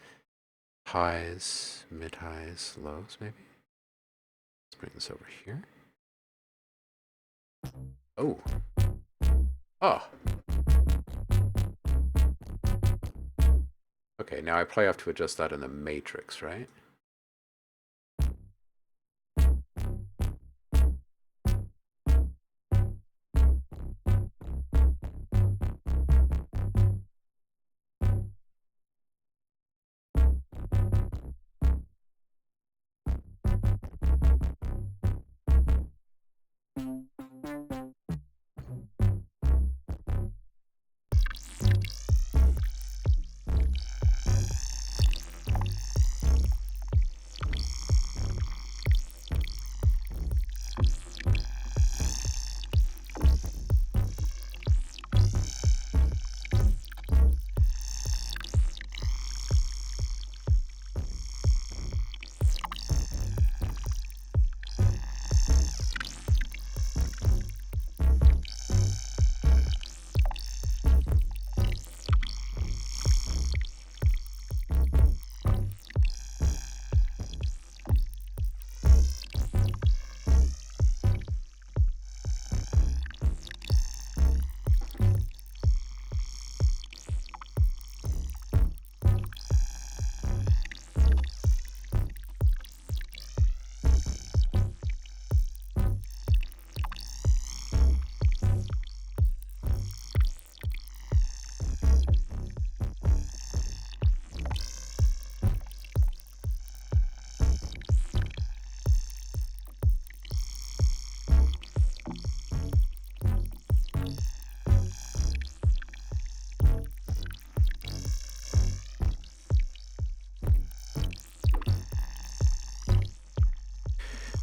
Highs, mid-highs, lows, maybe? Let's bring this over here. Oh. Oh. Okay, now I probably have to adjust that in the matrix, right?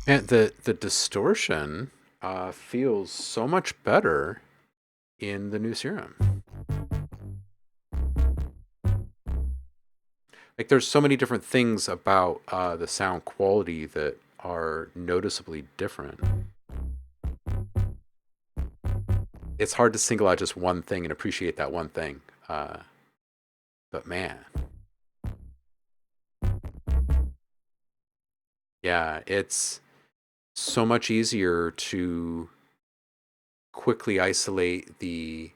And the distortion feels so much better in the new serum. Like there's so many different things about the sound quality that are noticeably different. It's hard to single out just one thing and appreciate that one thing. But man, yeah, it's so much easier to quickly isolate the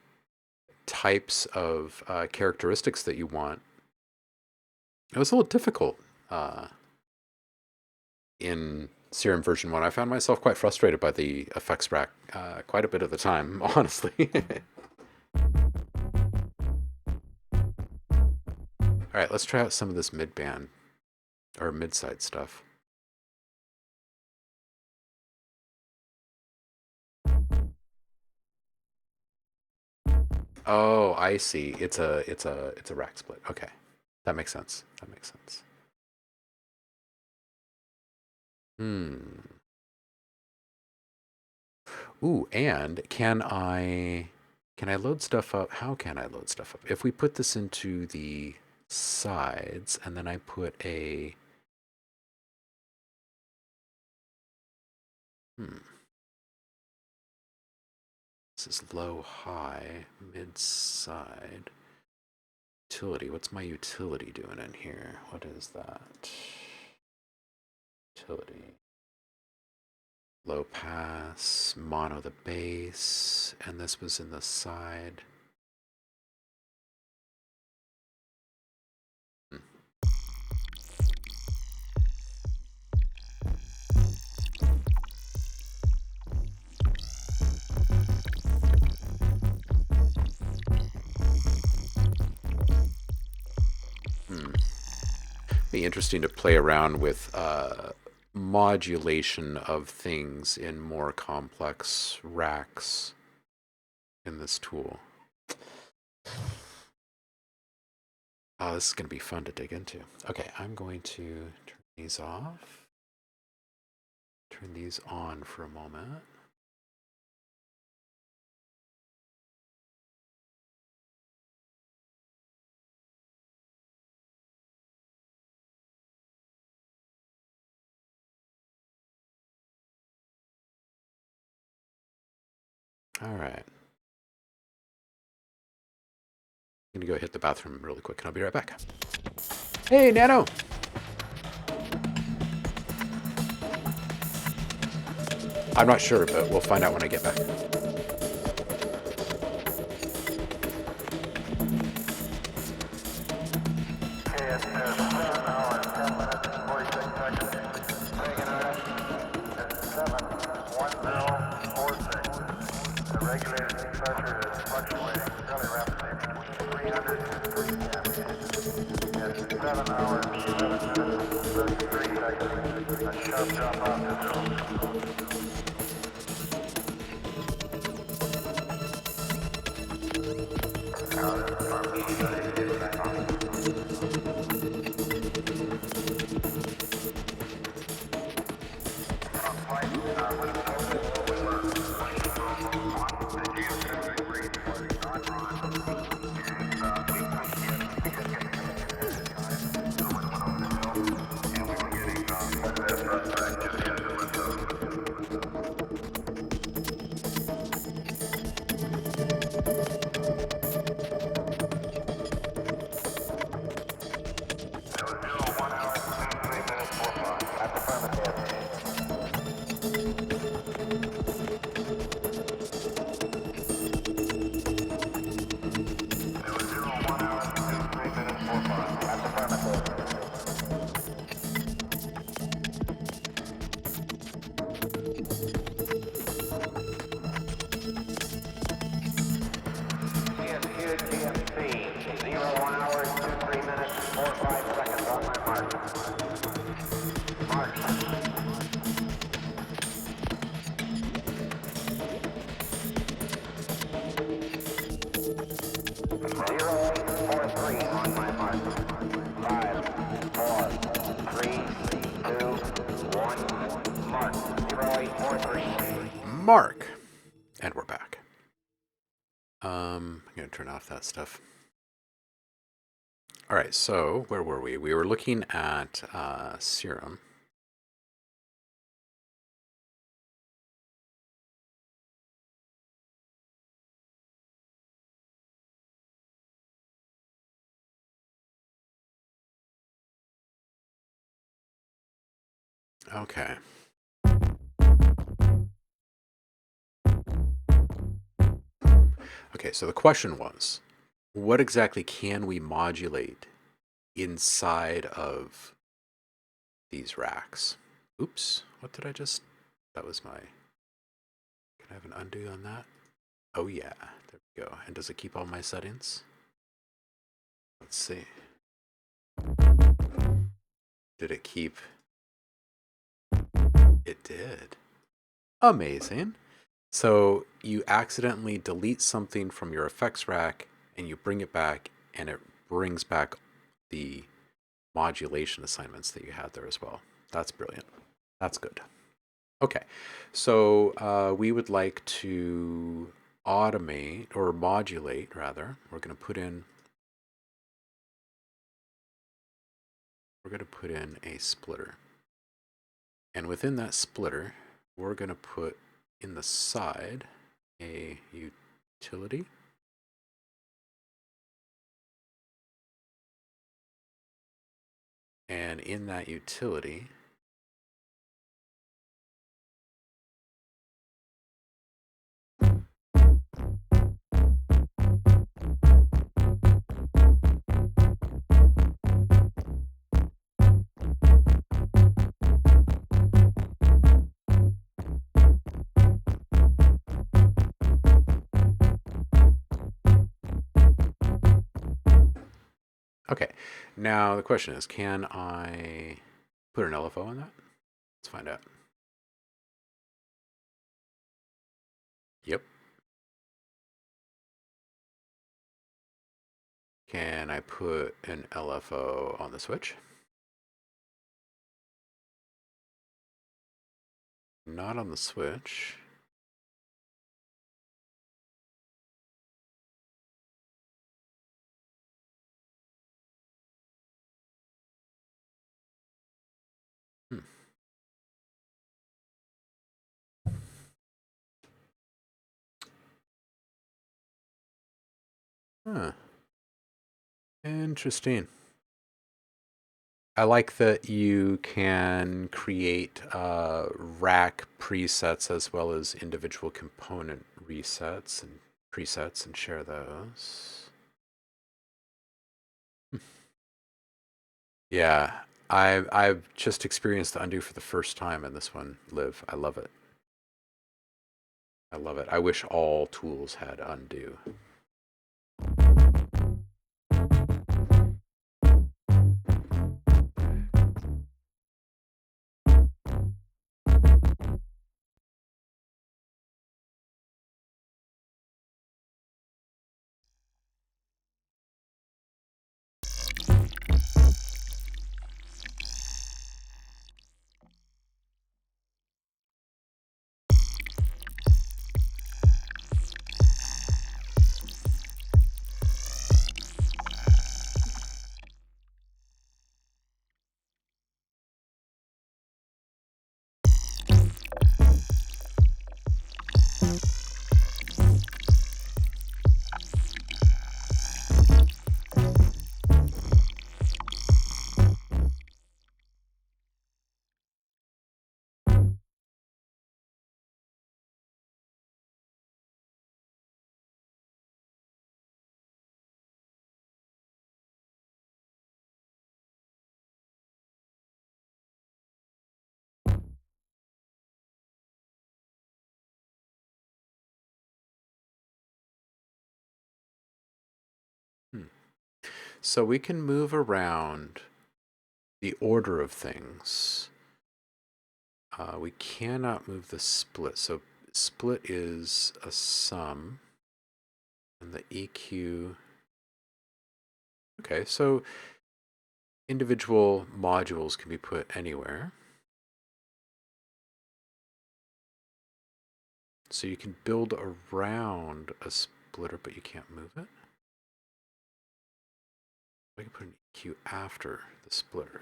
types of characteristics that you want. It was a little difficult uh, in Serum version 1. I found myself quite frustrated by the effects rack quite a bit of the time, honestly. All right, let's try out some of this mid-band or mid-side stuff. Oh, I see. It's a rack split. Okay. That makes sense. That makes sense. Hmm. Ooh, and can I load stuff up? How can I load stuff up? If we put this into the sides and then I put a hmm. This is low, high, mid side. Utility. What's my utility doing in here? What is that? utility. Low pass, mono the bass, and this was in the side. Be interesting to play around with modulation of things in more complex racks in this tool. Oh, this is going to be fun to dig into. Okay, I'm going to turn these off. Turn these on for a moment. All right. I'm going to go hit the bathroom really quick, and I'll be right back. Hey, Nano! I'm not sure, but we'll find out when I get back. Mark. And we're back. I'm going to turn off that stuff. All right, so where were we? We were looking at serum. Okay. Okay, so the question was, what exactly can we modulate inside of these racks? Oops, what did I just... That was my... Can I have an undo on that? Oh yeah, there we go. And does it keep all my settings? Let's see. Did it keep... It did. Amazing. So you accidentally delete something from your effects rack and you bring it back and it brings back the modulation assignments that you had there as well. That's brilliant. That's good. Okay, so we would like to automate or modulate rather. We're going to put in a splitter. And within that splitter, we're going to put in the side a utility. And in that utility, Okay. Now the question is, can I put an LFO on that? Let's find out. Yep. Can I put an LFO on the switch? Not on the switch. Hmm. Huh. Interesting. I like that you can create rack presets as well as individual component resets and presets and share those. Yeah, I've just experienced the undo for the first time in this one, Liv. I love it. I love it. I wish all tools had undo. Hmm. So we can move around the order of things. We cannot move the split. So split is a sum, and the EQ. Okay, so individual modules can be put anywhere. So you can build around a splitter, but you can't move it. I can put an EQ after the splitter.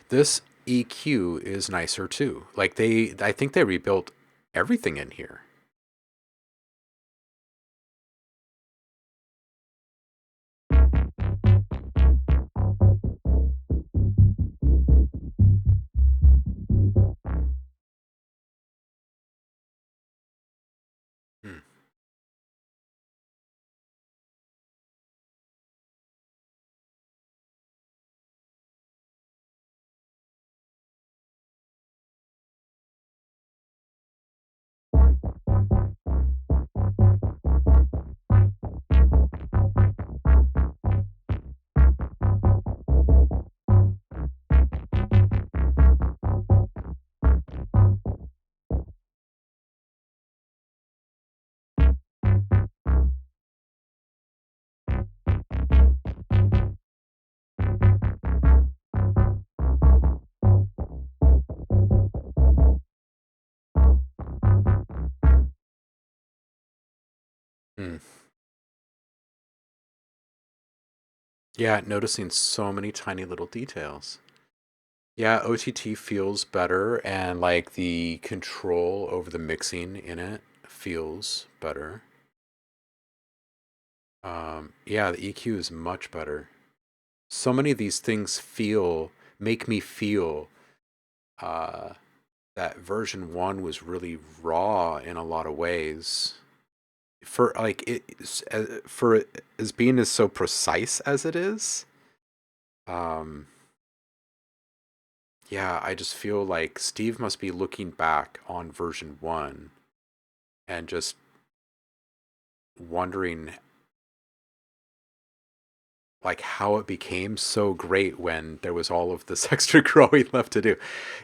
This EQ is nicer too. Like I think they rebuilt everything in here. Hmm. Hmm. Yeah, noticing so many tiny little details. Yeah, OTT feels better, and like the control over the mixing in it feels better. Yeah, the EQ is much better. So many of these things make me feel uh, that version one was really raw in a lot of ways. For like for as being as so precise as it is, um, yeah, I just feel like Steve must be looking back on version one and just wondering like how it became so great when there was all of this extra growing left to do.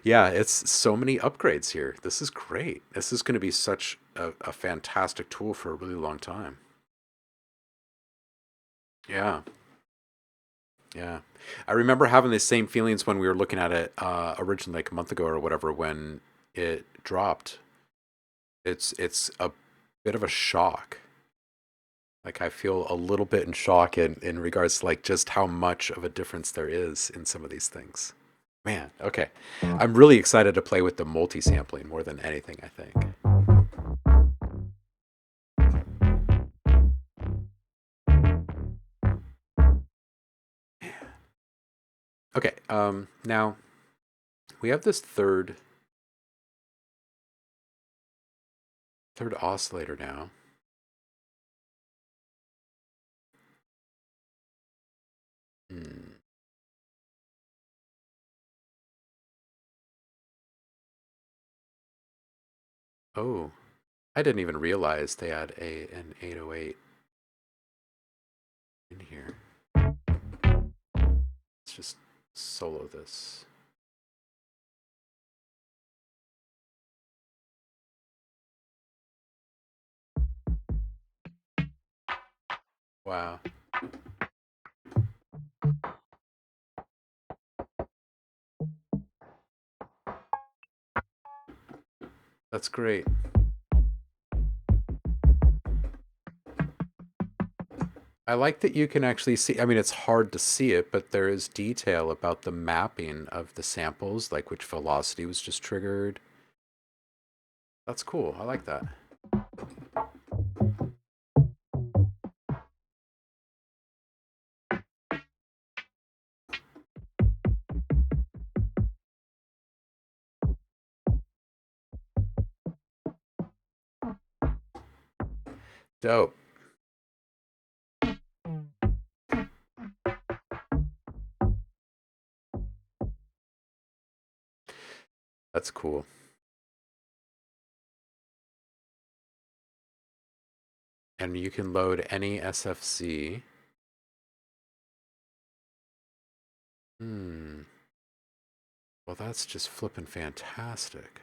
Yeah, it's so many upgrades here. This is great. This is going to be such a fantastic tool for a really long time. Yeah, yeah. I remember having the same feelings when we were looking at it originally, like a month ago or whatever, when it dropped. It's a bit of a shock. Like I feel a little bit in shock in regards to like just how much of a difference there is in some of these things. Man, okay. I'm really excited to play with the multi-sampling more than anything, I think. Okay, now we have this third oscillator now. Hmm. Oh, I didn't even realize they had an 808 in here. Let's just solo this. Wow, that's great. I like that you can actually see. I mean, it's hard to see it, but there is detail about the mapping of the samples, like which velocity was just triggered. That's cool. I like that. Dope. That's cool. And you can load any SFC. Hmm. Well, that's just flippin' fantastic.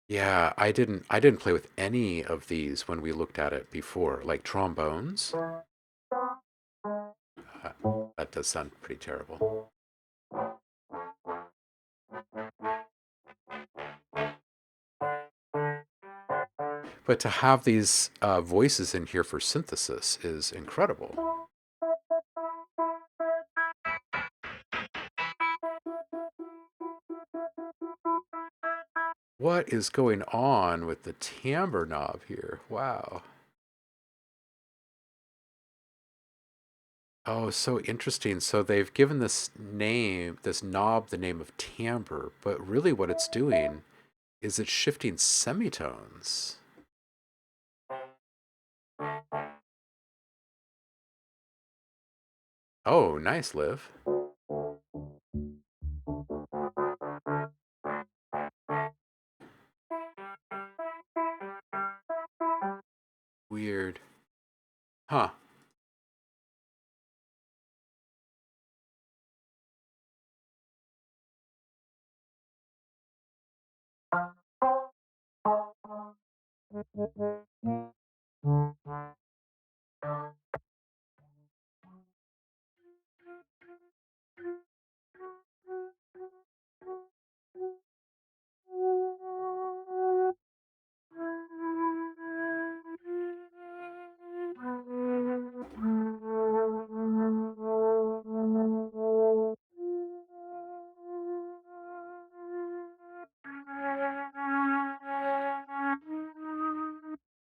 Yeah, I didn't play with any of these when we looked at it before, like trombones. That does sound pretty terrible. But to have these voices in here for synthesis is incredible. What is going on with the timbre knob here? Wow. Oh, so interesting. So they've given this knob, the name of timbre, but really what it's doing is it's shifting semitones. Oh, nice, Liv. Weird. Huh.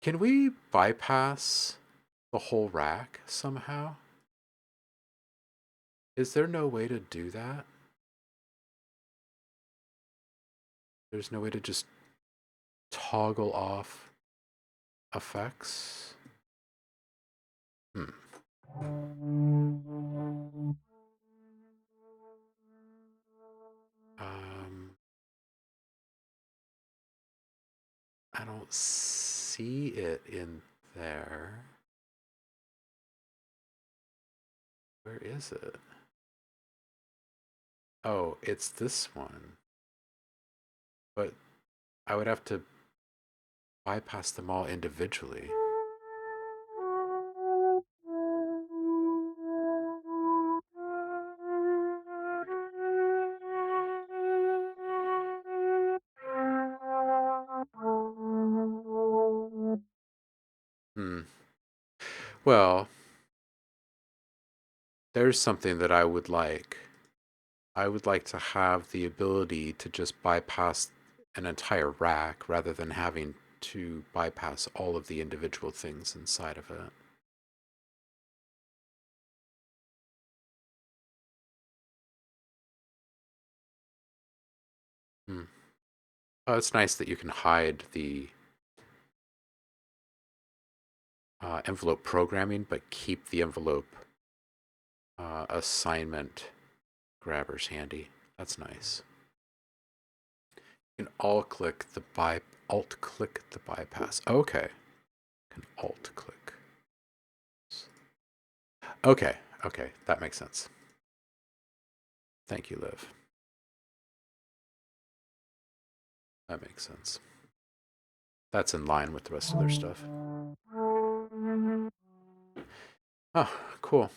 Can we bypass the whole rack somehow? Is there no way to do that? There's no way to just toggle off effects? Hmm. Um, I don't see it in there. Where is it? Oh, it's this one. But I would have to bypass them all individually. Hmm. Well, there's something that I would like. I would like to have the ability to just bypass an entire rack rather than having to bypass all of the individual things inside of it. Hmm. Oh, it's nice that you can hide the envelope programming, but keep the envelope assignment grabbers handy. That's nice. You can alt click the bypass. Okay. You can alt click. Okay. Okay. That makes sense. Thank you, Liv. That makes sense. That's in line with the rest of their stuff. Oh, cool.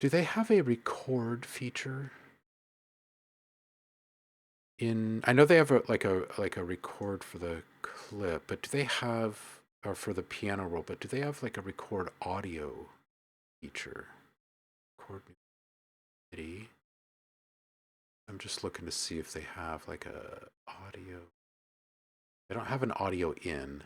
Do they have a record feature? I know they have a record for the clip, but do they have, or for the piano roll, but do they have like a record audio feature? Record MIDI. I'm just looking to see if they have like a audio. They don't have an audio in.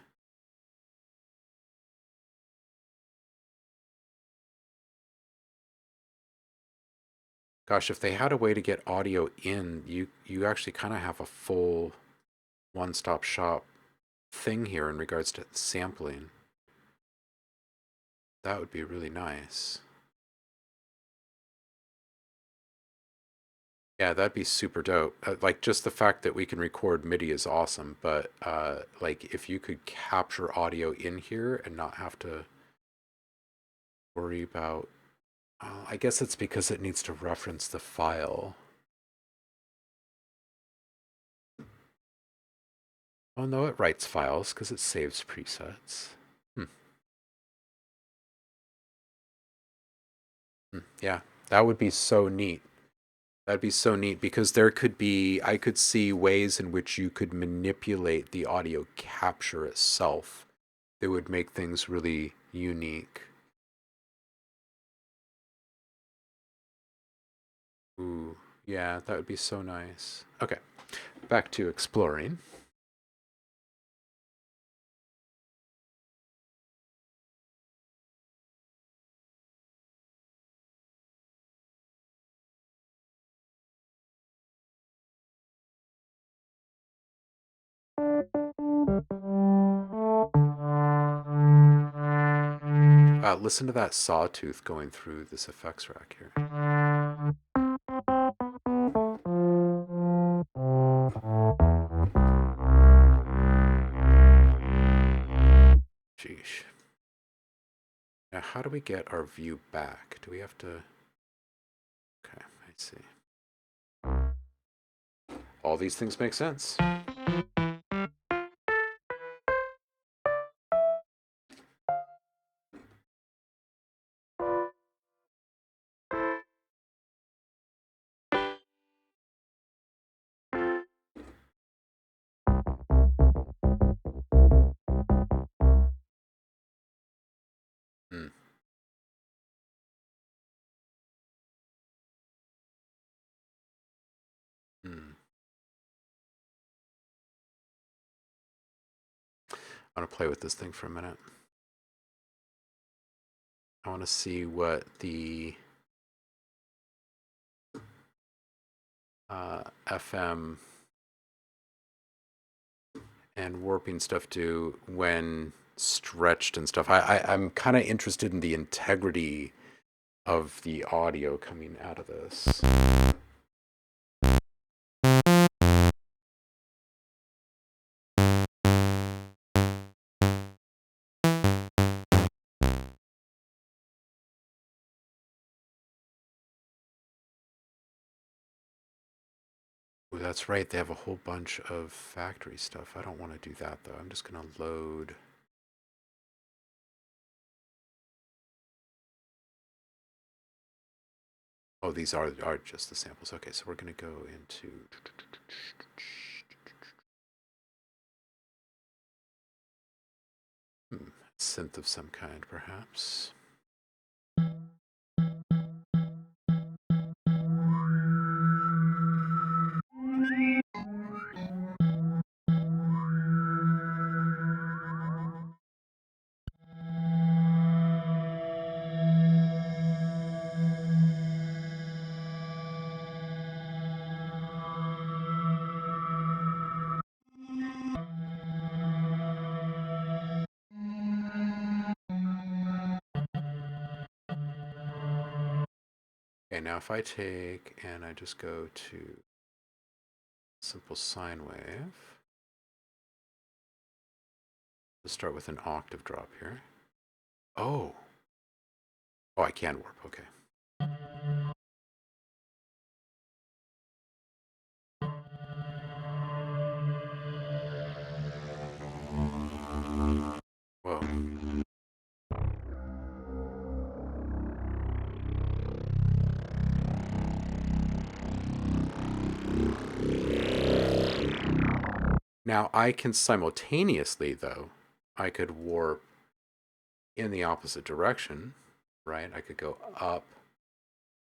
Gosh, if they had a way to get audio in, you actually kind of have a full one-stop shop thing here in regards to sampling. That would be really nice. Yeah, that'd be super dope. Like just the fact that we can record MIDI is awesome, but like if you could capture audio in here and not have to worry about, I guess it's because it needs to reference the file. Oh no, it writes files because it saves presets. Hmm. Yeah, that would be so neat. That'd be so neat because I could see ways in which you could manipulate the audio capture itself. It would make things really unique. Ooh, yeah, that would be so nice. Okay, back to exploring. Listen to that sawtooth going through this effects rack here. Sheesh. Now, how do we get our view back? Do we have to... Okay, I see. All these things make sense. I want to play with this thing for a minute. I want to see what the FM and warping stuff do when stretched and stuff. I'm kind of interested in the integrity of the audio coming out of this. Ooh, that's right, they have a whole bunch of factory stuff. I don't want to do that though. I'm just going to load. Oh, these are just the samples. Okay, so we're going to go into synth of some kind, perhaps. Okay, now if I take and I just go to simple sine wave, let's start with an octave drop here. Oh, I can warp, okay. Whoa. Now I can simultaneously, though, I could warp in the opposite direction, right? I could go up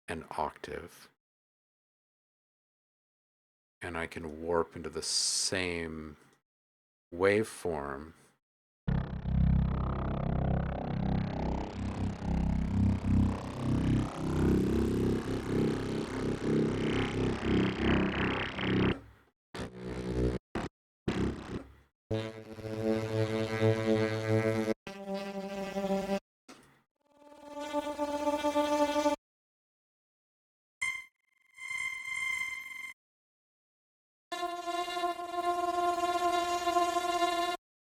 an octave, and I can warp into the same waveform.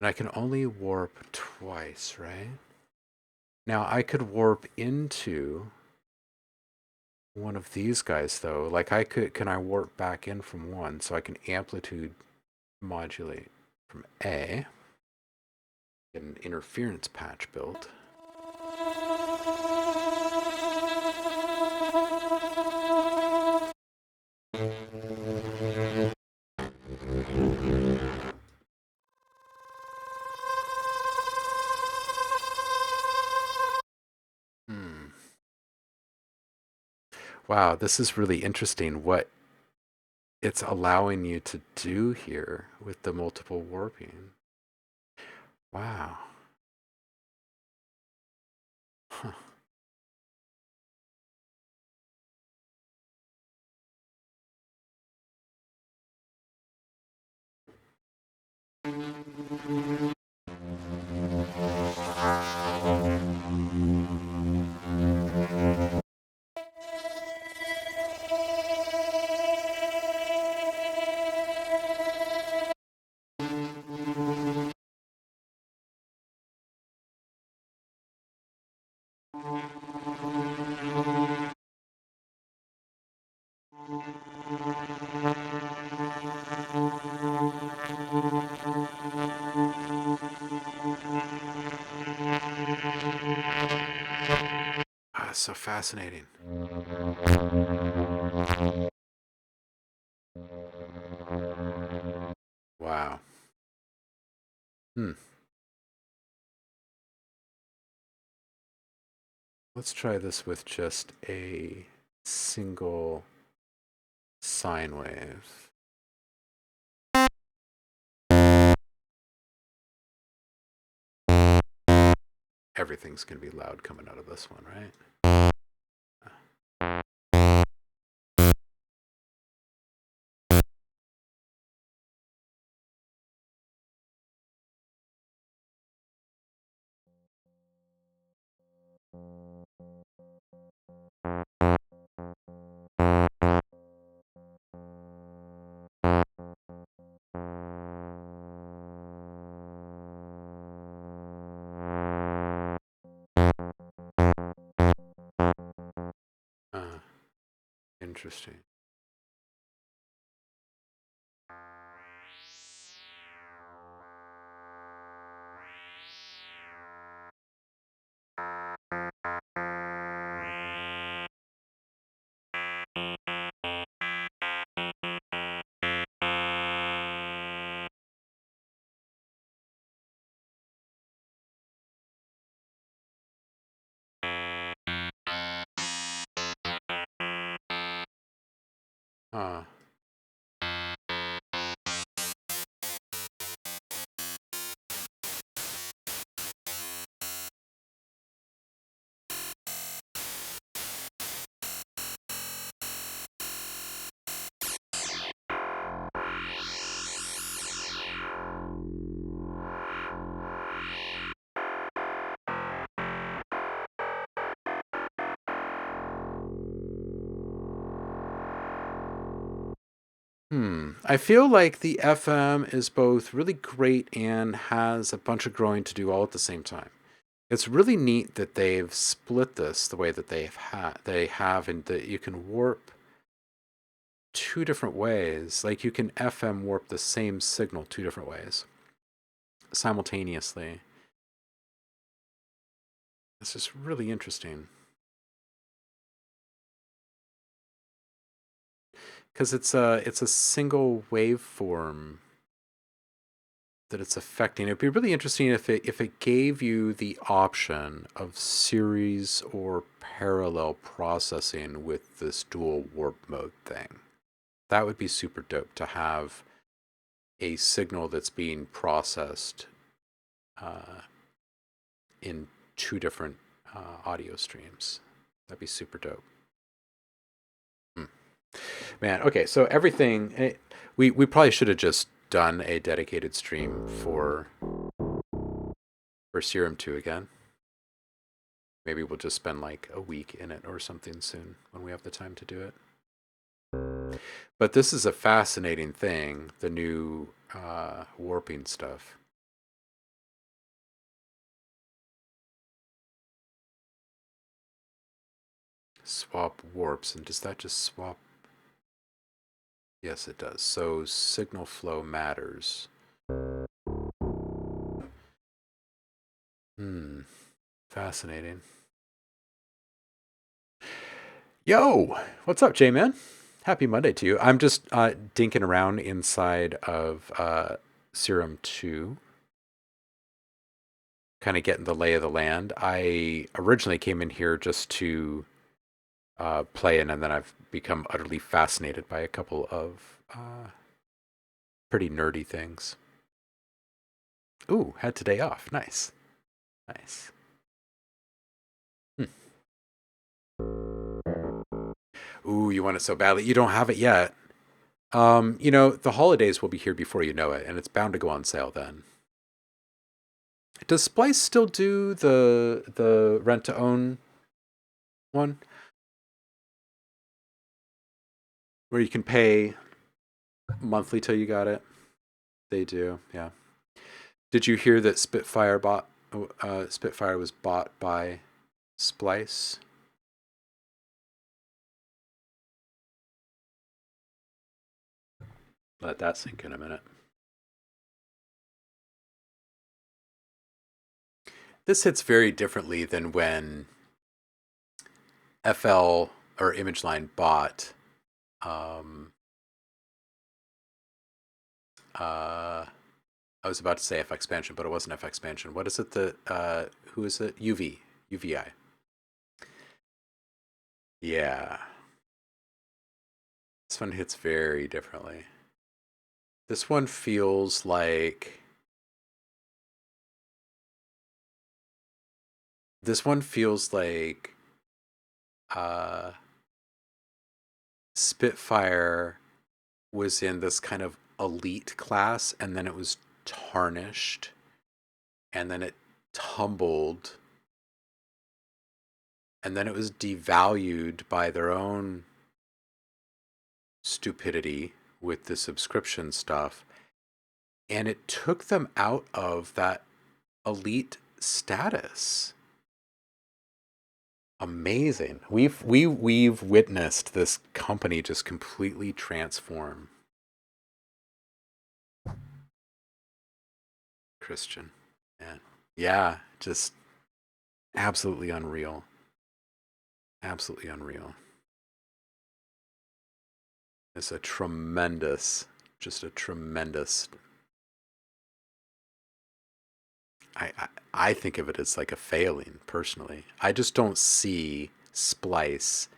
And I can only warp twice, right? Now I could warp into one of these guys though. Like can I warp back in from one so I can amplitude modulate from A, get an interference patch built. Wow, this is really interesting what it's allowing you to do here with the multiple warping. Wow. Huh. Ah, so fascinating. Wow. Let's try this with just a single sine wave. everything's going to be loud coming out of this one, right? Interesting. Uh, I feel like the FM is both really great and has a bunch of growing to do all at the same time. It's really neat that they've split this the way that they have, and that you can warp two different ways. Like you can FM warp the same signal two different ways simultaneously. This is really interesting because it's a single waveform that it's affecting. It'd be really interesting if it gave you the option of series or parallel processing with this dual warp mode thing. That would be super dope to have a signal that's being processed in two different audio streams. That'd be super dope. Man, okay, so everything we probably should have just done a dedicated stream for Serum 2 again. Maybe we'll just spend like a week in it or something soon when we have the time to do it. But this is a fascinating thing, the new warping stuff. Swap warps, and does that just swap? Yes, it does. So signal flow matters. Fascinating. Yo, what's up, J-Man? Happy Monday to you. I'm just dinking around inside of Serum 2, kind of getting the lay of the land. I originally came in here just to play in, and then I've become utterly fascinated by a couple of pretty nerdy things. Ooh, had today off. Nice. Nice. Ooh, you want it so badly. You don't have it yet. The holidays will be here before you know it, and it's bound to go on sale then. Does Splice still do the rent to own one? Where you can pay monthly till you got it? They do, yeah. Did you hear that Spitfire was bought by Splice? Let that sink in a minute. This hits very differently than when FL or ImageLine bought I was about to say FX Expansion, but it wasn't FX Expansion. What is it that who is it? UVI. Yeah. This one hits very differently. This one feels like This one feels like uh, Spitfire was in this kind of elite class, and then it was tarnished, and then it tumbled, and then it was devalued by their own stupidity with the subscription stuff, and it took them out of that elite status. Amazing. We've witnessed this company just completely transform. Christian. Yeah. Yeah, just absolutely unreal. Absolutely unreal. It's a tremendous, just a tremendous. I think of it as like a failing personally. I just don't see Splice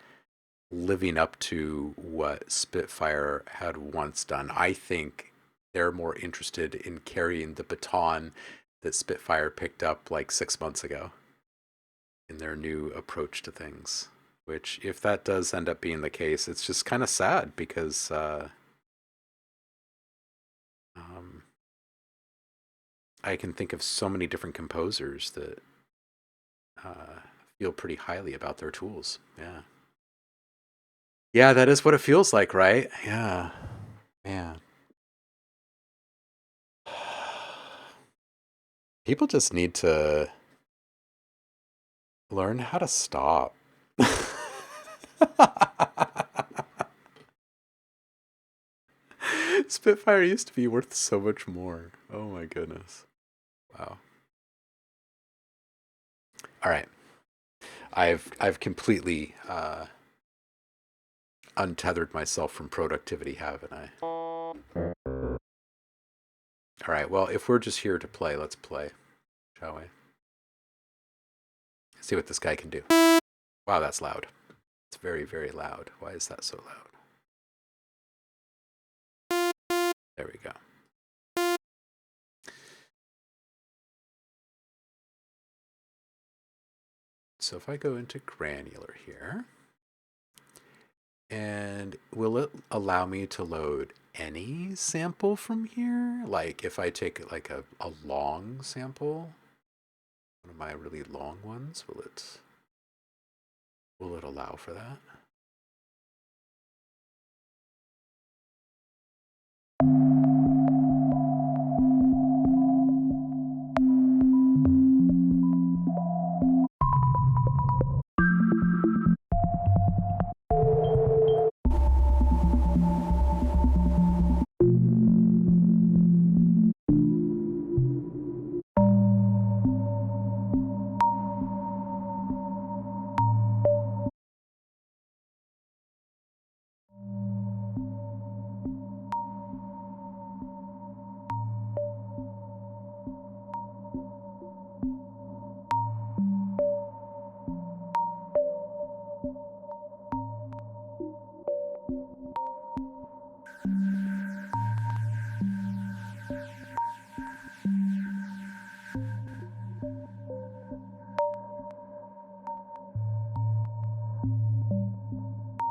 living up to what Spitfire had once done. I think they're more interested in carrying the baton that Spitfire picked up like 6 months ago in their new approach to things. Which, if that does end up being the case, it's just kind of sad because um, I can think of so many different composers that uh, feel pretty highly about their tools. Yeah. Yeah, that is what it feels like, right? Yeah. Man. People just need to learn how to stop. Spitfire used to be worth so much more. Oh my goodness. Wow. All right. I've completely untethered myself from productivity, haven't I? All right. Well, if we're just here to play, let's play, shall we? See what this guy can do. Wow, that's loud. It's very, very loud. Why is that so loud? There we go. So if I go into granular here, and will it allow me to load any sample from here? Like if I take like a long sample, one of my really long ones, will it allow for that?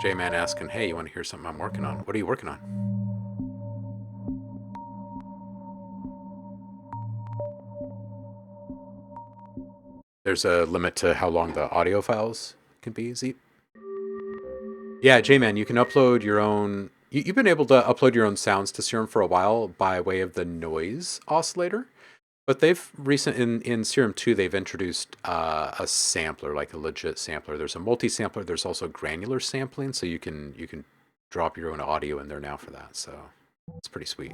J-Man asking, hey, you want to hear something I'm working on? What are you working on? There's a limit to how long the audio files can be, Zeep. Yeah, J-Man, you can upload your own. You've been able to upload your own sounds to Serum for a while by way of the noise oscillator. But they've in Serum 2, they've introduced a sampler, like a legit sampler. There's a multi-sampler. There's also granular sampling, so you can drop your own audio in there now for that. So it's pretty sweet.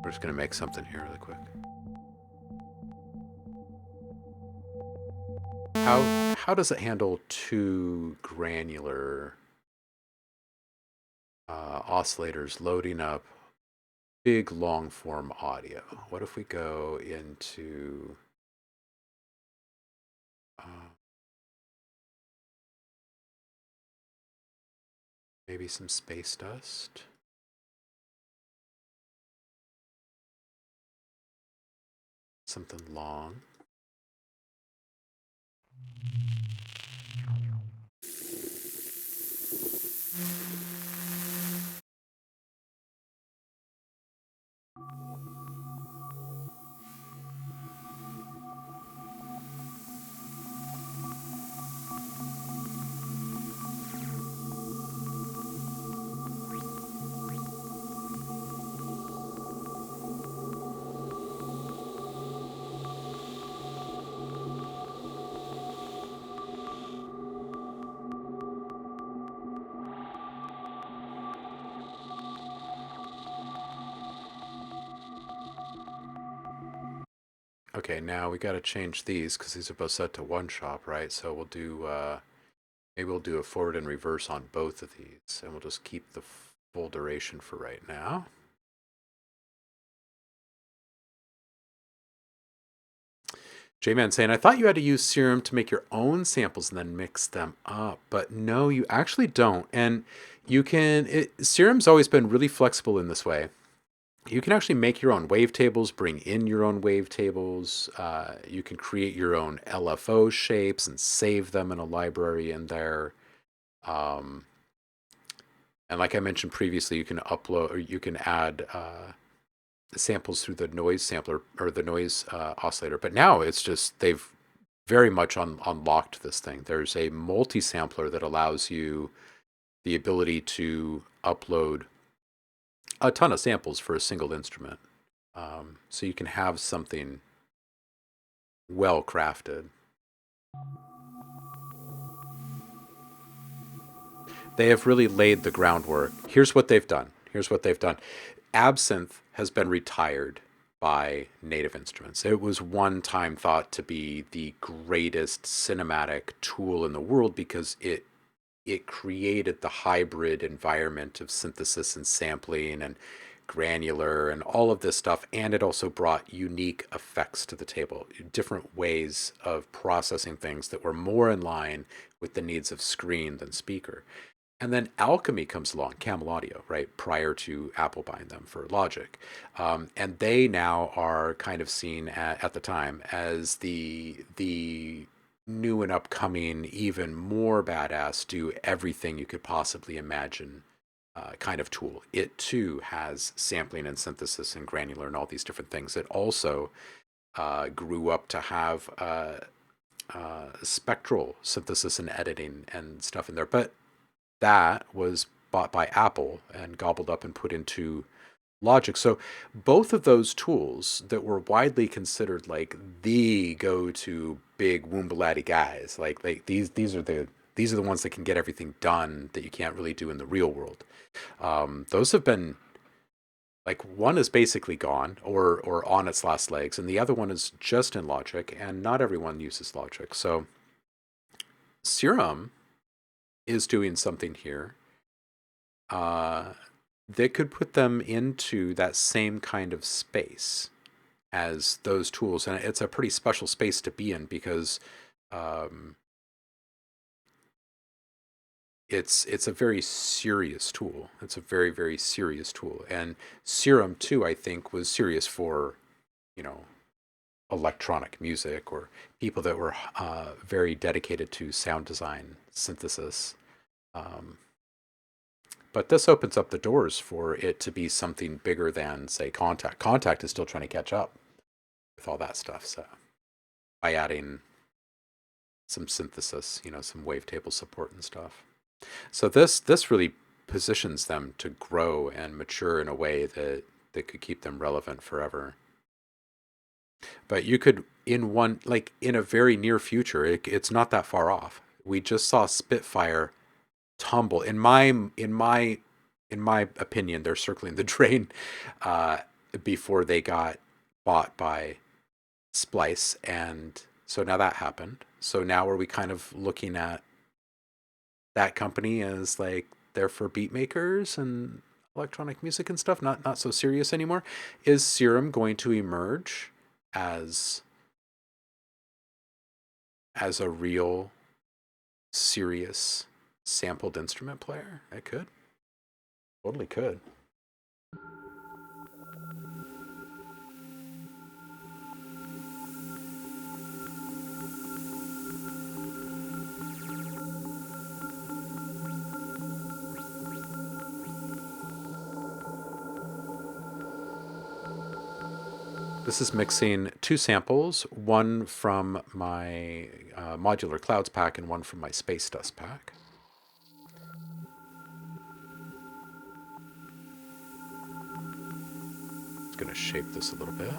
We're just gonna make something here really quick. How does it handle too granular oscillators loading up big long form audio. What if we go into maybe some space dust? Something long. Okay, now we got to change these because these are both set to one shop, right? So we'll do, maybe we'll do a forward and reverse on both of these, and we'll just keep the full duration for right now. J-Man saying, I thought you had to use serum to make your own samples and then mix them up, but no, you actually don't. And you can, serum's always been really flexible in this way. You can actually make your own wavetables, bring in your own wavetables. You can create your own LFO shapes and save them in a library in there. And like I mentioned previously, you can upload or you can add samples through the noise sampler or the noise oscillator. But now it's just they've very much unlocked this thing. There's a multi-sampler that allows you the ability to upload a ton of samples for a single instrument. So you can have something well crafted. They have really laid the groundwork. Here's what they've done. Absinthe has been retired by Native Instruments. It was one time thought to be the greatest cinematic tool in the world because it created the hybrid environment of synthesis and sampling and granular and all of this stuff, and it also brought unique effects to the table, different ways of processing things that were more in line with the needs of screen than speaker. And then Alchemy comes along, Camel Audio, right, prior to Apple buying them for Logic. And they now are kind of seen at the time as the new and upcoming, even more badass, do everything you could possibly imagine kind of tool. It too has sampling and synthesis and granular and all these different things. It also grew up to have spectral synthesis and editing and stuff in there. But that was bought by Apple and gobbled up and put into Logic. So both of those tools that were widely considered like the go-to big Woombaladi guys, like these are the ones that can get everything done that you can't really do in the real world. Those have been like one is basically gone or on its last legs, and the other one is just in Logic, and not everyone uses Logic. So Serum is doing something here that could put them into that same kind of space as those tools. And it's a pretty special space to be in because it's a very serious tool. It's a very, very serious tool. And Serum, too, I think, was serious for, you know, electronic music or people that were very dedicated to sound design, synthesis. But this opens up the doors for it to be something bigger than, say, Kontakt. Kontakt is still trying to catch up with all that stuff. So by adding some synthesis, you know, some wavetable support and stuff. So this really positions them to grow and mature in a way that could keep them relevant forever. But you could in a very near future, it's not that far off. We just saw Spitfire tumble. In my opinion, they're circling the drain before they got bought by Splice, and so now that happened. So now are we kind of looking at that company as like They're for beat makers and electronic music and stuff, not so serious anymore. Is Serum going to emerge as a real serious sampled instrument player? It could. Totally could. This is mixing two samples, one from my Modular Clouds pack and one from my Space Dust pack. Just going to shape this a little bit.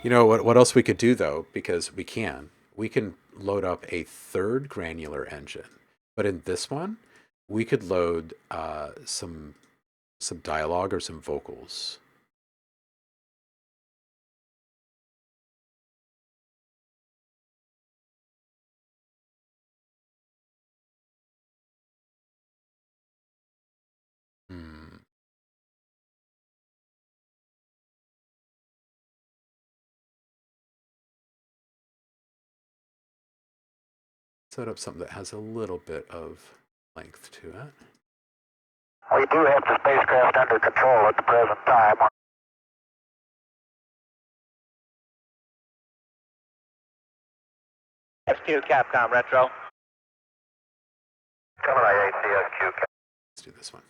You know what else we could do though, because we can load up a third granular engine, but in this one we could load some dialogue or some vocals. Hmm. Set up something that has a little bit of length to it. We do have the spacecraft under control at the present time. SQ Capcom Retro. Gemini 8 CSQ. Let's do this one.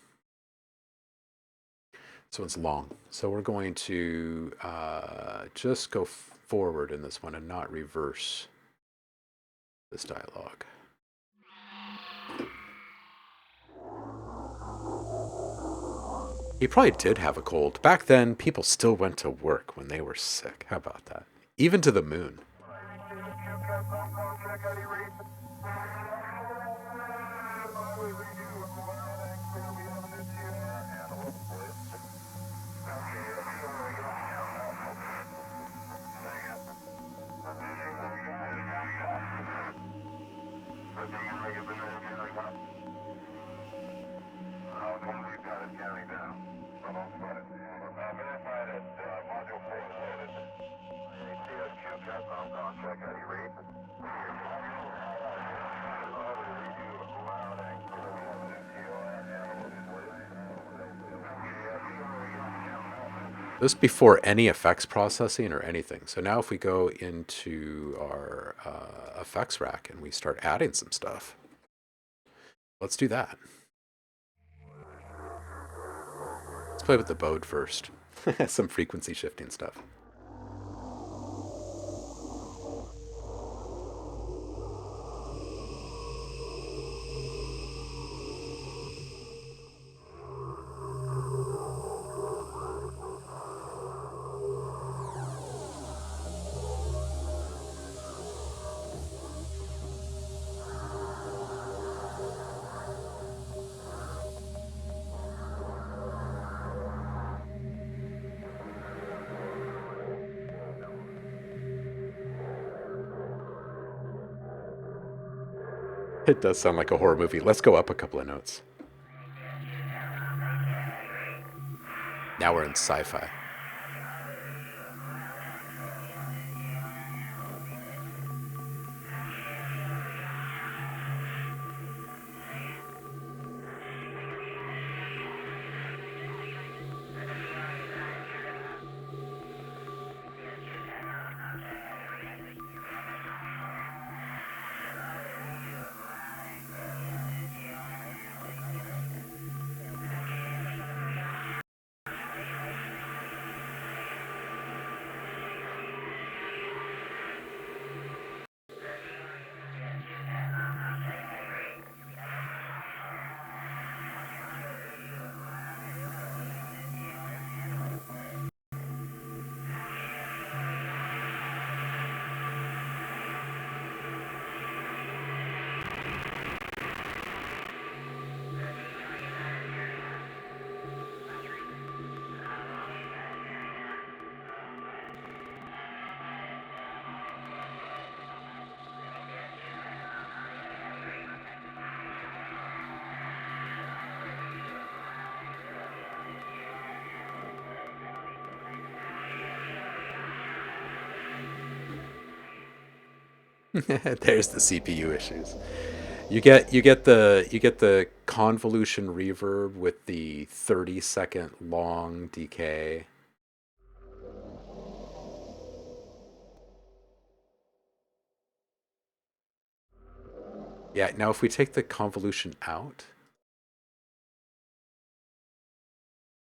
This one's long, so we're going to just go forward in this one and not reverse this dialogue. He probably did have a cold. Back then, people still went to work when they were sick. How about that? Even to the moon. This before any effects processing or anything. So now if we go into our effects rack and we start adding some stuff, let's do that. Let's play with the Bode first. Some frequency shifting stuff. It does sound like a horror movie. Let's go up a couple of notes. Now we're in sci-fi. There's the CPU issues. You get the convolution reverb with the 30-second long decay. Yeah, now if we take the convolution out,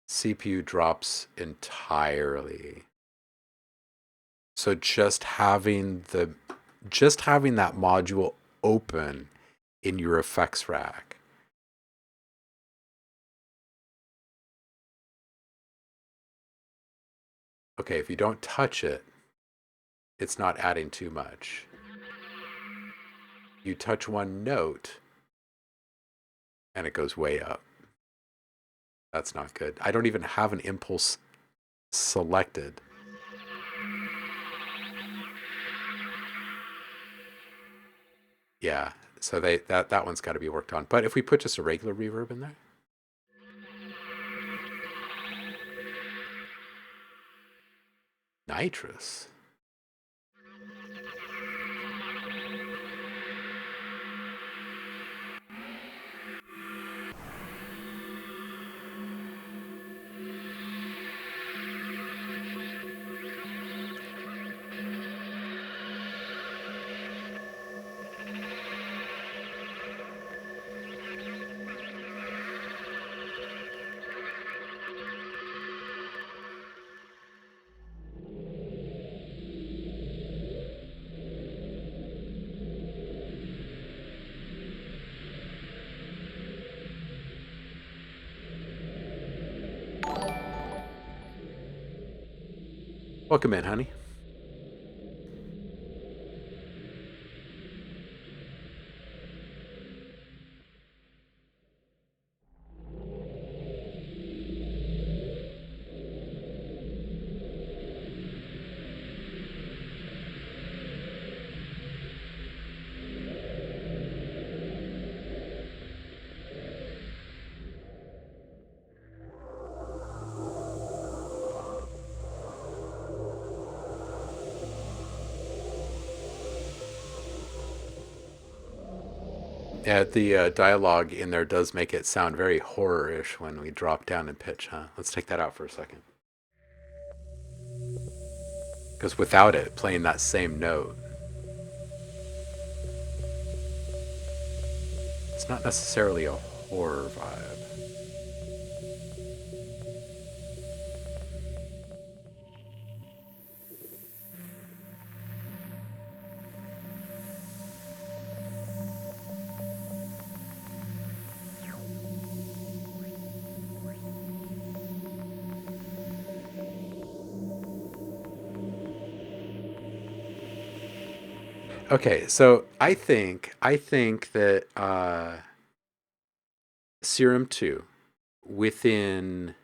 CPU drops entirely. So just having that module open in your effects rack. Okay, if you don't touch it, it's not adding too much. You touch one note and it goes way up. That's not good. I don't even have an impulse selected. Yeah, so that one's got to be worked on. But if we put just a regular reverb in there, nitrous. Welcome in, honey. Yeah, the dialogue in there does make it sound very horror-ish when we drop down in pitch, huh? Let's take that out for a second. Because without it, playing that same note, it's not necessarily a horror vibe. Okay, so I think that Serum 2, within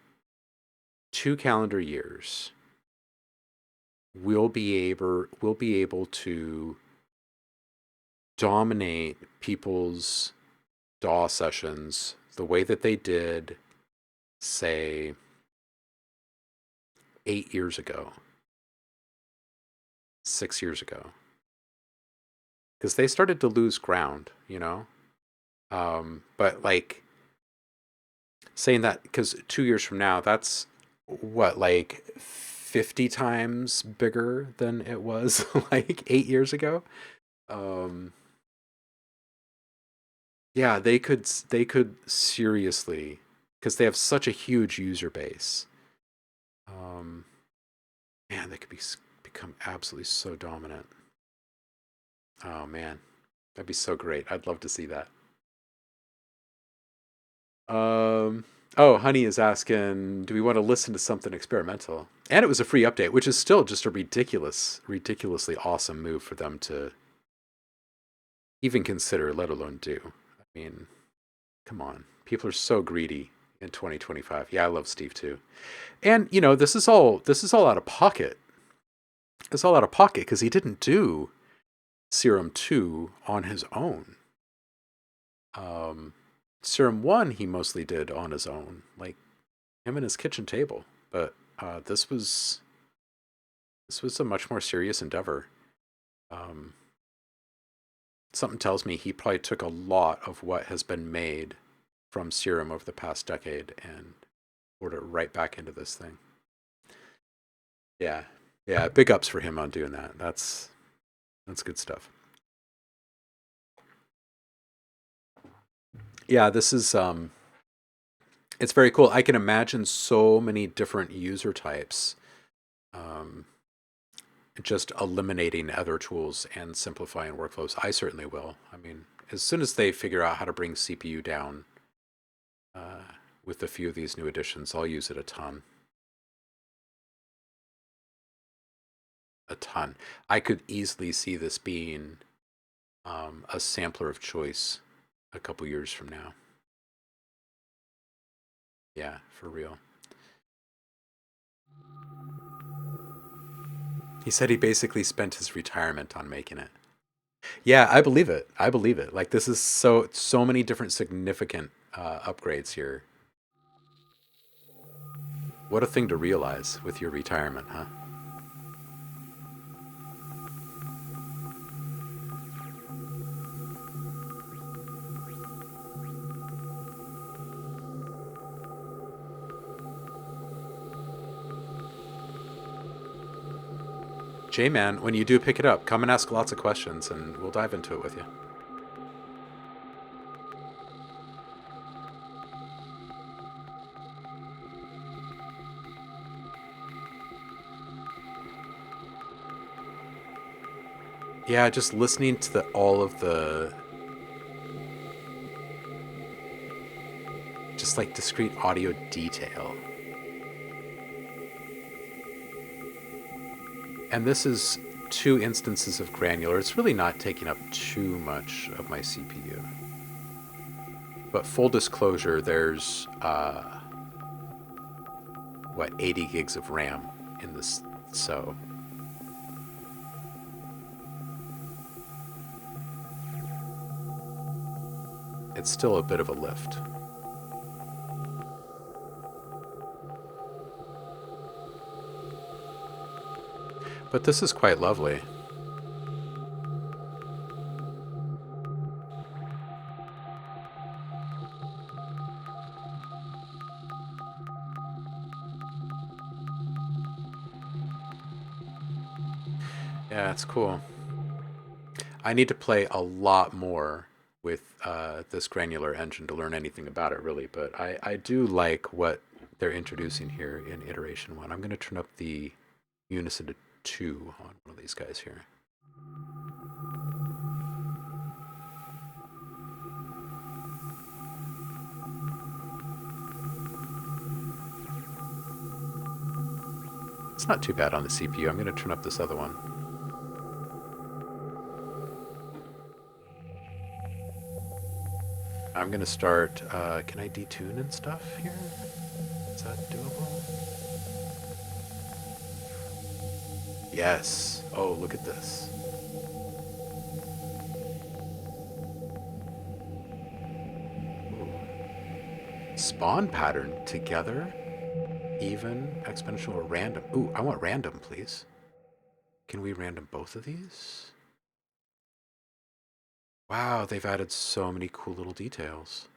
2 calendar years, will be able to dominate people's DAW sessions the way that they did, say, 8 years ago, 6 years ago, because they started to lose ground. But like saying that, because 2 years from now, that's what, like 50 times bigger than it was like 8 years ago. Um, yeah, they could seriously, because they have such a huge user base. Um, man, they could become absolutely so dominant. Oh man, that'd be so great. I'd love to see that. Um, oh, Honey is asking, do we want to listen to something experimental? And it was a free update, which is still just a ridiculously awesome move for them to even consider, let alone do. I mean, come on. People are so greedy in 2025. Yeah, I love Steve too. And this is all out of pocket. It's all out of pocket because he didn't do Serum 2 on his own. Um, Serum 1 he mostly did on his own, like him and his kitchen table. But this was a much more serious endeavor. Um, something tells me he probably took a lot of what has been made from Serum over the past decade and poured it right back into this thing. Yeah, yeah, big ups for him on doing that. That's good stuff. Yeah, this is it's very cool. I can imagine so many different user types um, just eliminating other tools and simplifying workflows. I certainly will. I mean, as soon as they figure out how to bring CPU down uh, with a few of these new additions, I'll use it a ton. A ton. I could easily see this being a sampler of choice a couple years from now. Yeah, for real. He said he basically spent his retirement on making it. Yeah, I believe it. I believe it. Like this is so many different significant upgrades here. What a thing to realize with your retirement, huh? J-Man, when you do pick it up, come and ask lots of questions and we'll dive into it with you. Yeah, just listening to all of the just like discrete audio detail. And this is 2 instances of granular. It's really not taking up too much of my CPU. But full disclosure, there's 80 gigs of RAM in this, so it's still a bit of a lift. But this is quite lovely. Yeah, it's cool. I need to play a lot more with this granular engine to learn anything about it, really. But I do like what they're introducing here in iteration 1. I'm going to turn up the unison to 2 on one of these guys here. It's not too bad on the CPU. I'm going to turn up this other one. I'm going to start, can I detune and stuff here? Is that doable? Yes. Oh, look at this. Ooh. Spawn pattern together, even, exponential, or random. Ooh, I want random, please. Can we random both of these? Wow, they've added so many cool little details.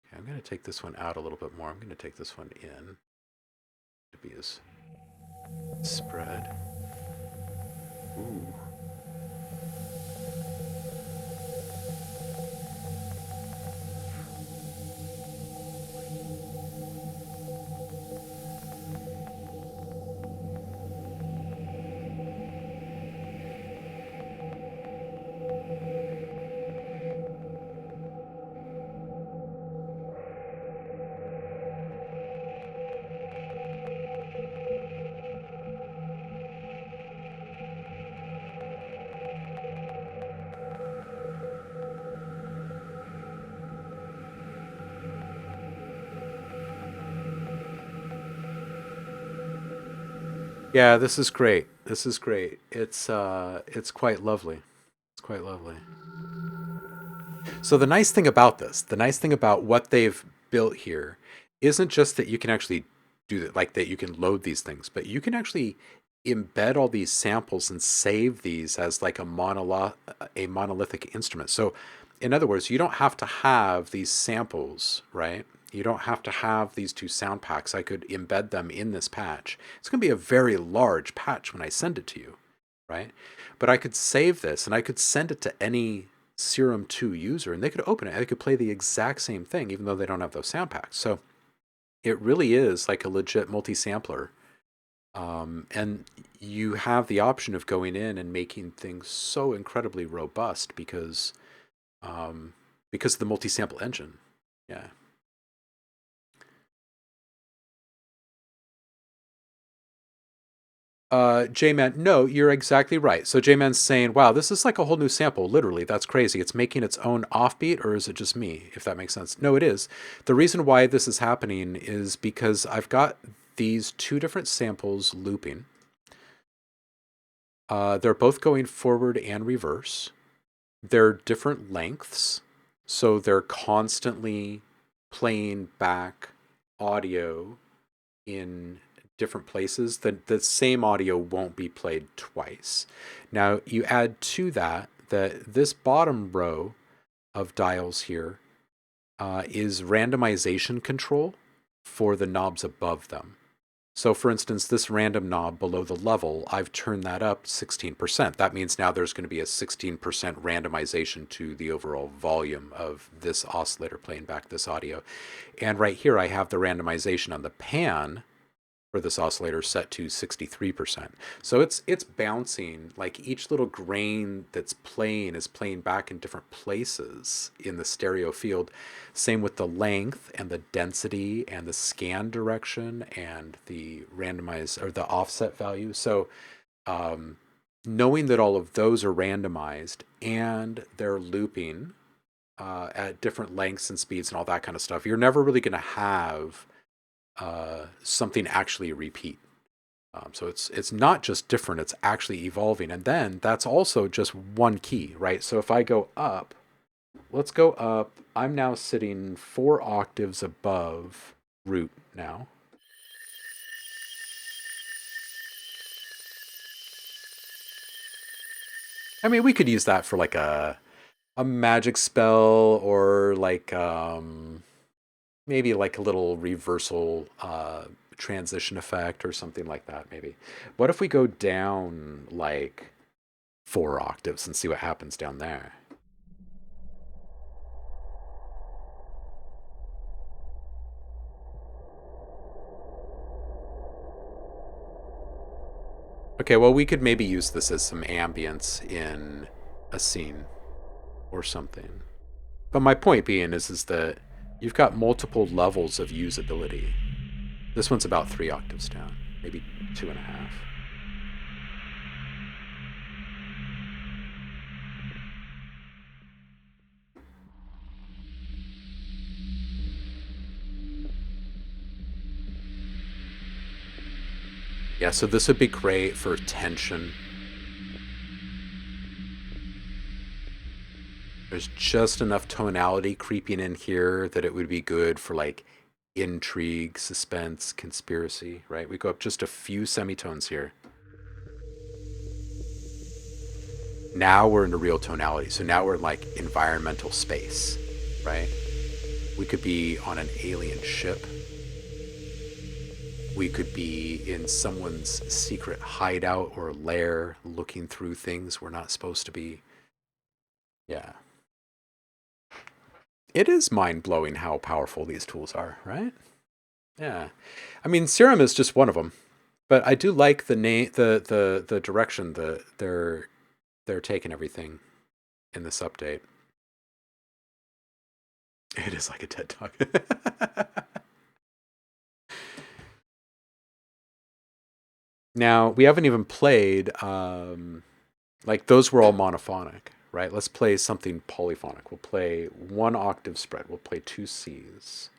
Okay, I'm going to take this one out a little bit more. I'm going to take this one in to be as spread. Ooh. Yeah, this is great. This is great. It's quite lovely. It's quite lovely. So the nice thing about this, the nice thing about what they've built here isn't just that you can actually do that, like that you can load these things, but you can actually embed all these samples and save these as like a monolithic instrument. So in other words, you don't have to have these samples, right? You don't have to have these two sound packs. I could embed them in this patch. It's going to be a very large patch when I send it to you, right? But I could save this and I could send it to any Serum 2 user and they could open it. They could play the exact same thing even though they don't have those sound packs. So it really is like a legit multi-sampler. And you have the option of going in and making things so incredibly robust because of the multi-sample engine. Yeah. J-Man, no, you're exactly right. So J-Man's saying, wow, this is like a whole new sample. Literally, that's crazy. It's making its own offbeat, or is it just me, if that makes sense? No, it is. The reason why this is happening is because I've got these two different samples looping. They're both going forward and reverse. They're different lengths, so they're constantly playing back audio in different places. The same audio won't be played twice. Now you add to that this bottom row of dials here is randomization control for the knobs above them. So for instance, this random knob below the level, I've turned that up 16%. That means now there's going to be a 16% randomization to the overall volume of this oscillator playing back this audio. And right here, I have the randomization on the pan for this oscillator set to 63%. So it's bouncing, like each little grain that's playing is playing back in different places in the stereo field. Same with the length and the density and the scan direction and the randomized or the offset value. So knowing that all of those are randomized and they're looping at different lengths and speeds and all that kind of stuff, you're never really going to have something actually repeat. So it's not just different, it's actually evolving. And then that's also just one key, right? So if I go up, let's go up. I'm now sitting 4 octaves above root now. I mean, we could use that for like a magic spell or like maybe like a little reversal transition effect or something like that, maybe. What if we go down like 4 octaves and see what happens down there? Okay, well, we could maybe use this as some ambience in a scene or something. But my point being is that you've got multiple levels of usability. This one's about 3 octaves down, maybe 2.5. Yeah, so this would be great for tension. There's just enough tonality creeping in here that it would be good for like intrigue, suspense, conspiracy, right? We go up just a few semitones here. Now we're into real tonality. So now we're in like environmental space, right? We could be on an alien ship. We could be in someone's secret hideout or lair looking through things we're not supposed to be. Yeah. It is mind-blowing how powerful these tools are, right? Yeah. I mean, Serum is just one of them. But I do like the the direction that they're taking everything in this update. It is like a TED Talk. Now, we haven't even played, like those were all monophonic, right? Let's play something polyphonic. We'll play 1 octave spread. We'll play 2 Cs.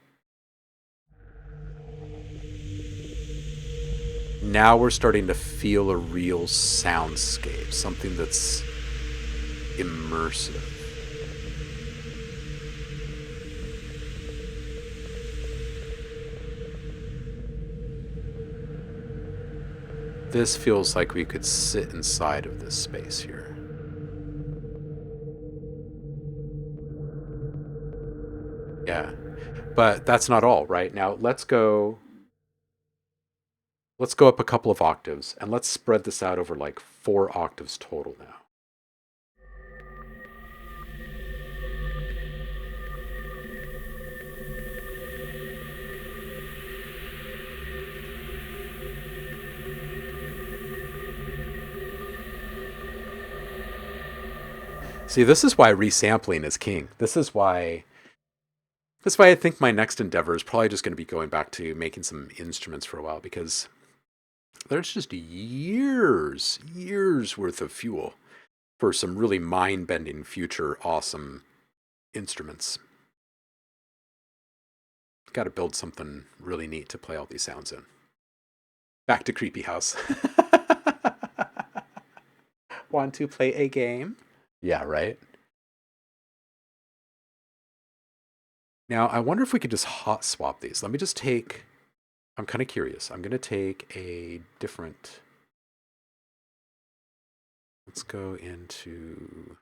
Now we're starting to feel a real soundscape, something that's immersive. This feels like we could sit inside of this space here. Yeah. But that's not all, right? Now let's go up a couple of octaves and let's spread this out over like 4 octaves total now. See, this is why resampling is king. This is why I think my next endeavor is probably just going to be going back to making some instruments for a while, because there's just years worth of fuel for some really mind-bending, future, awesome instruments. Got to build something really neat to play all these sounds in. Back to Creepy House. Want to play a game? Yeah, right? Now, I wonder if we could just hot swap these. Let me just take... I'm kind of curious. I'm going to take a different... Let's go into...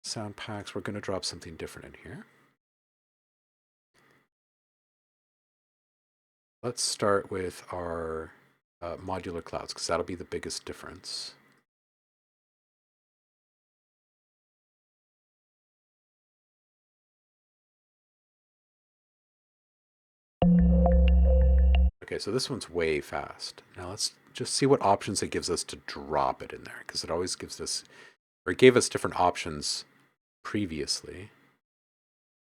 sound packs. We're going to drop something different in here. Let's start with our modular clouds, because that'll be the biggest difference. Okay, so this one's way fast. Now let's just see what options it gives us to drop it in there, because it always gives us, or it gave us different options previously.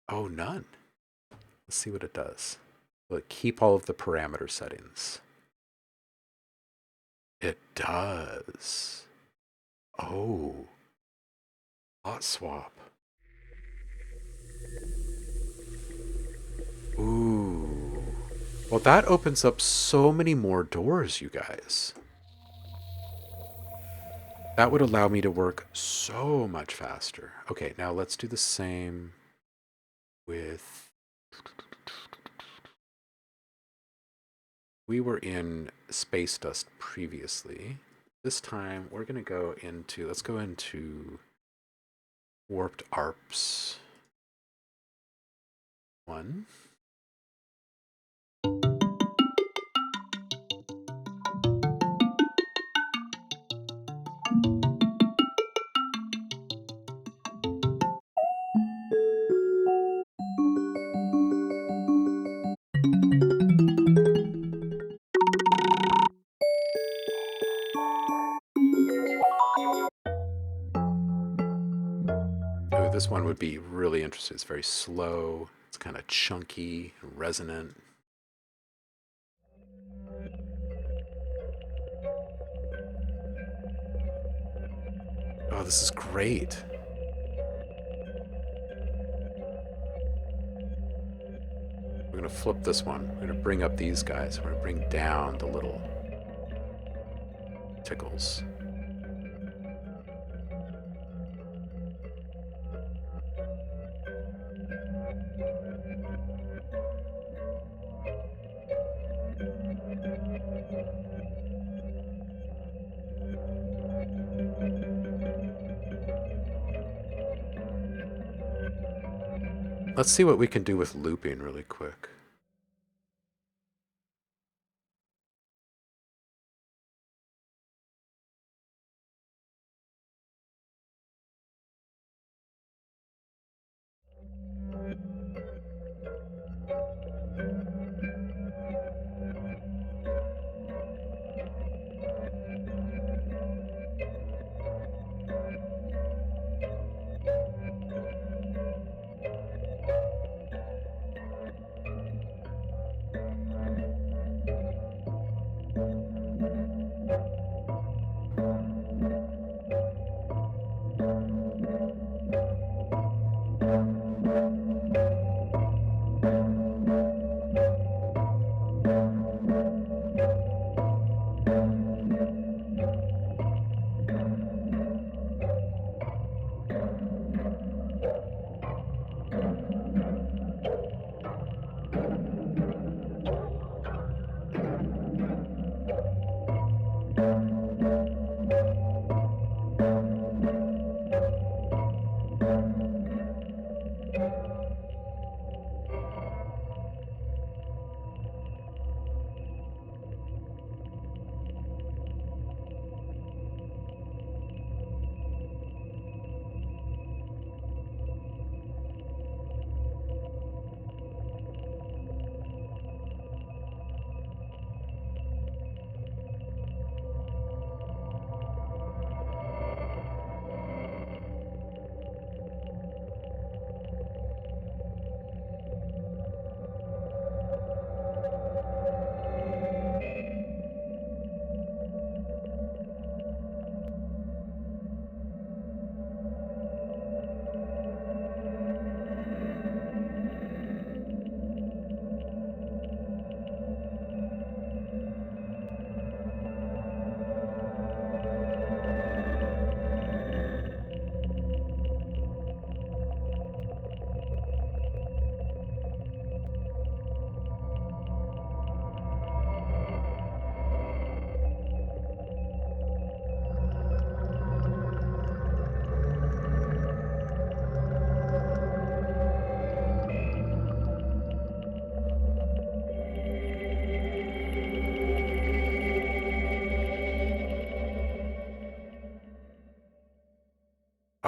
Oh, none. Let's see what it does. Will it keep all of the parameter settings? It does. Oh. Hot swap. Ooh. Well, that opens up so many more doors, you guys. That would allow me to work so much faster. Okay, now let's do the same with... We were in Space Dust previously. This time we're going to go into... Let's go into Warped ARPS 1. Oh, this one would be really interesting. It's very slow. It's kind of chunky, resonant. Oh, this is great. We're going to flip this one. We're going to bring up these guys. We're going to bring down the little tickles. Let's see what we can do with looping really quick.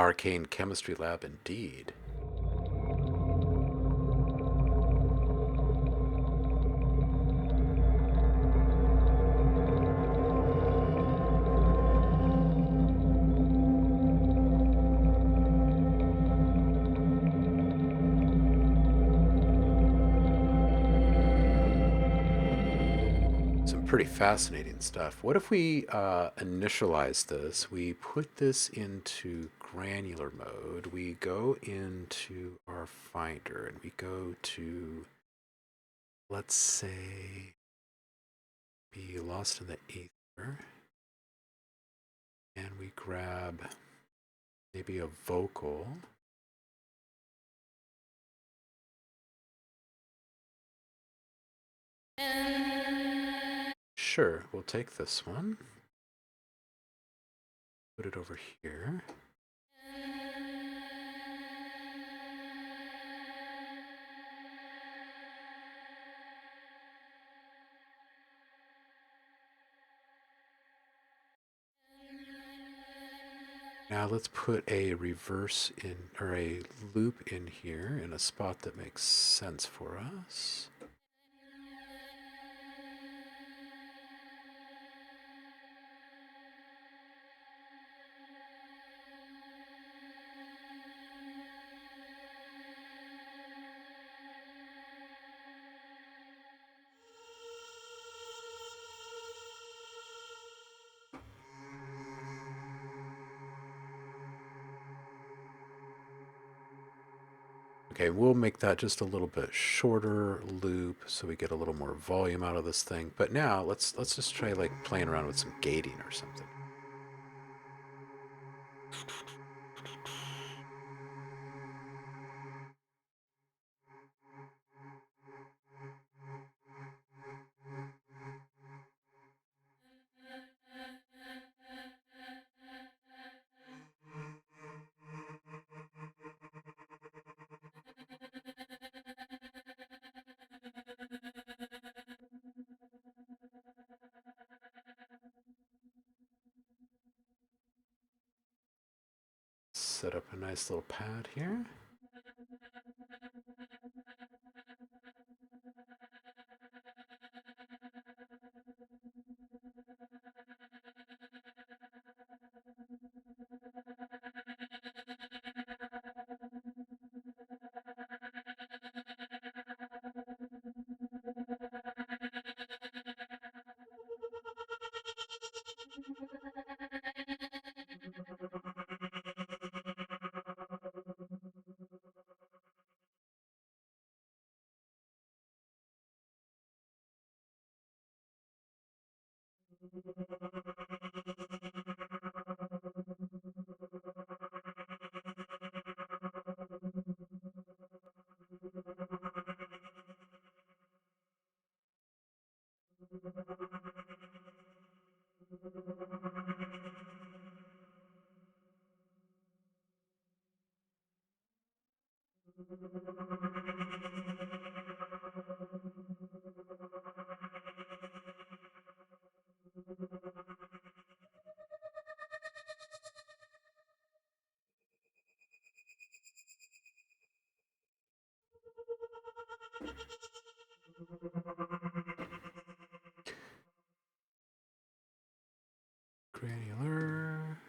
arcane chemistry lab indeed. Pretty fascinating stuff. What if we initialize this? We put this into granular mode. We go into our finder and we go to, let's say, be lost in the ether. And we grab maybe a vocal. Sure, we'll take this one. Put it over here. Now let's put a reverse in, or a loop in here in a spot that makes sense for us. Okay, we'll make that just a little bit shorter loop so we get a little more volume out of this thing. But now let's just try like playing around with some gating or something. Set up a nice little pad here. Granular.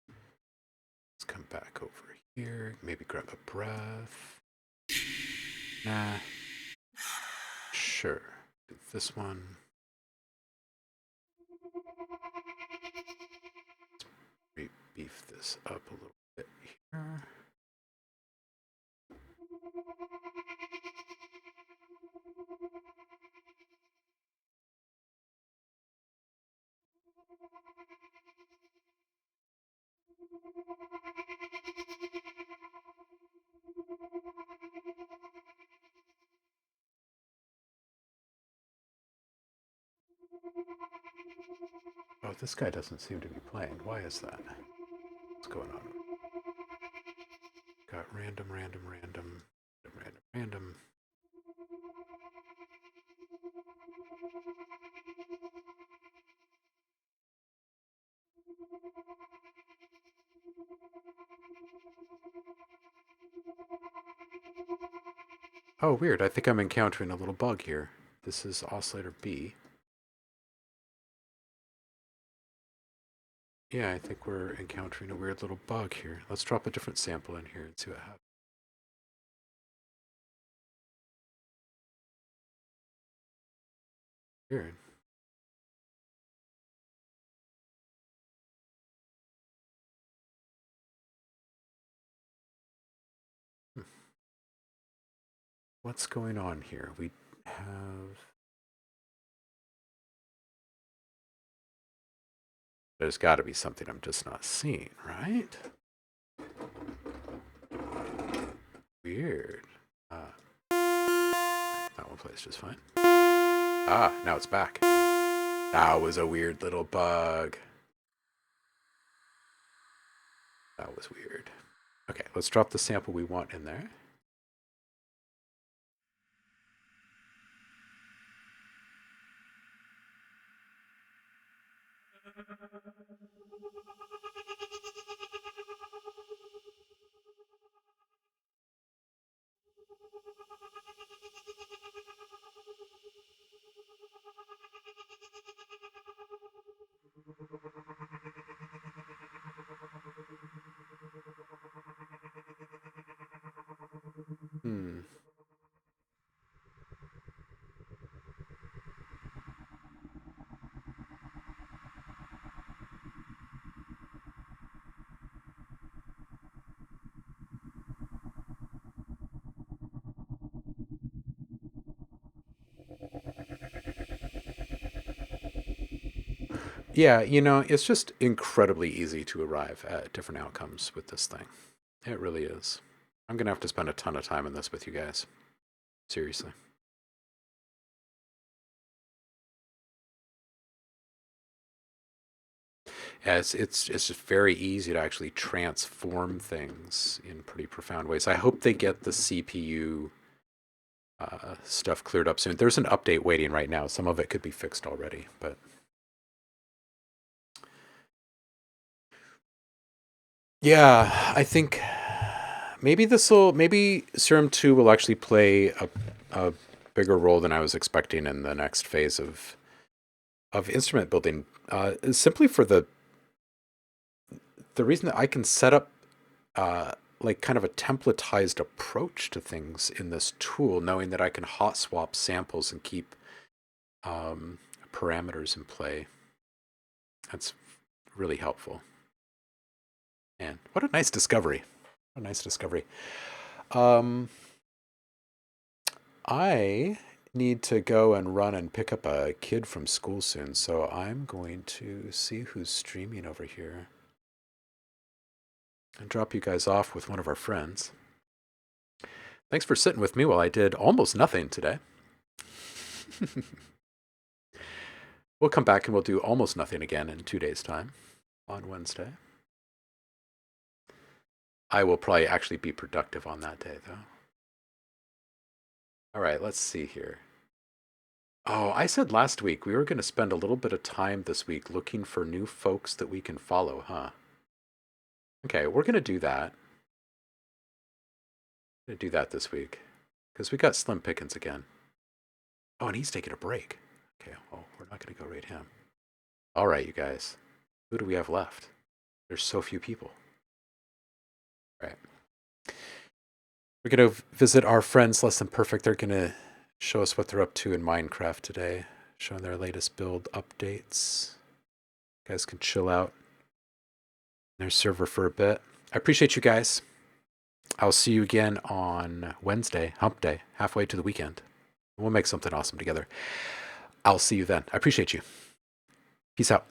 Let's come back over here. Maybe grab a breath. Nah. Sure. Do this one. Let's beef this up a little bit here. Oh, this guy doesn't seem to be playing. Why is that? What's going on? Got random, random, random, random, random. Oh, weird. I think I'm encountering a little bug here. This is oscillator B. Yeah, I think we're encountering a weird little bug here. Let's drop a different sample in here and see what happens. Weird. What's going on here? We have... There's got to be something I'm just not seeing, right? Weird. That one plays just fine. Ah, now it's back. That was a weird little bug. That was weird. Okay, let's drop the sample we want in there. Yeah, you know, it's just incredibly easy to arrive at different outcomes with this thing. It really is. I'm going to have to spend a ton of time on this with you guys. Seriously. As it's just very easy to actually transform things in pretty profound ways. I hope they get the CPU stuff cleared up soon. There's an update waiting right now. Some of it could be fixed already, but yeah, I think maybe maybe Serum 2 will actually play a bigger role than I was expecting in the next phase of instrument building. Simply for the reason that I can set up like kind of a templatized approach to things in this tool, knowing that I can hot swap samples and keep parameters in play. That's really helpful. And what a nice discovery. What a nice discovery. I need to go and run and pick up a kid from school soon, so I'm going to see who's streaming over here and drop you guys off with one of our friends. Thanks for sitting with me while I did almost nothing today. We'll come back and we'll do almost nothing again in 2 days' time on Wednesday. I will probably actually be productive on that day, though. All right, let's see here. Oh, I said last week we were going to spend a little bit of time this week looking for new folks that we can follow, huh? Okay, we're going to do that. Going to do that this week because we got Slim Pickens again. Oh, and he's taking a break. Okay, well, we're not going to go raid him. All right, you guys. Who do we have left? There's so few people. All right. We're going to visit our friends Less Than Perfect. They're going to show us what they're up to in Minecraft today, showing their latest build updates. You guys can chill out in their server for a bit. I appreciate you guys. I'll see you again on Wednesday, hump day, halfway to the weekend. We'll make something awesome together. I'll see you then. I appreciate you. Peace out.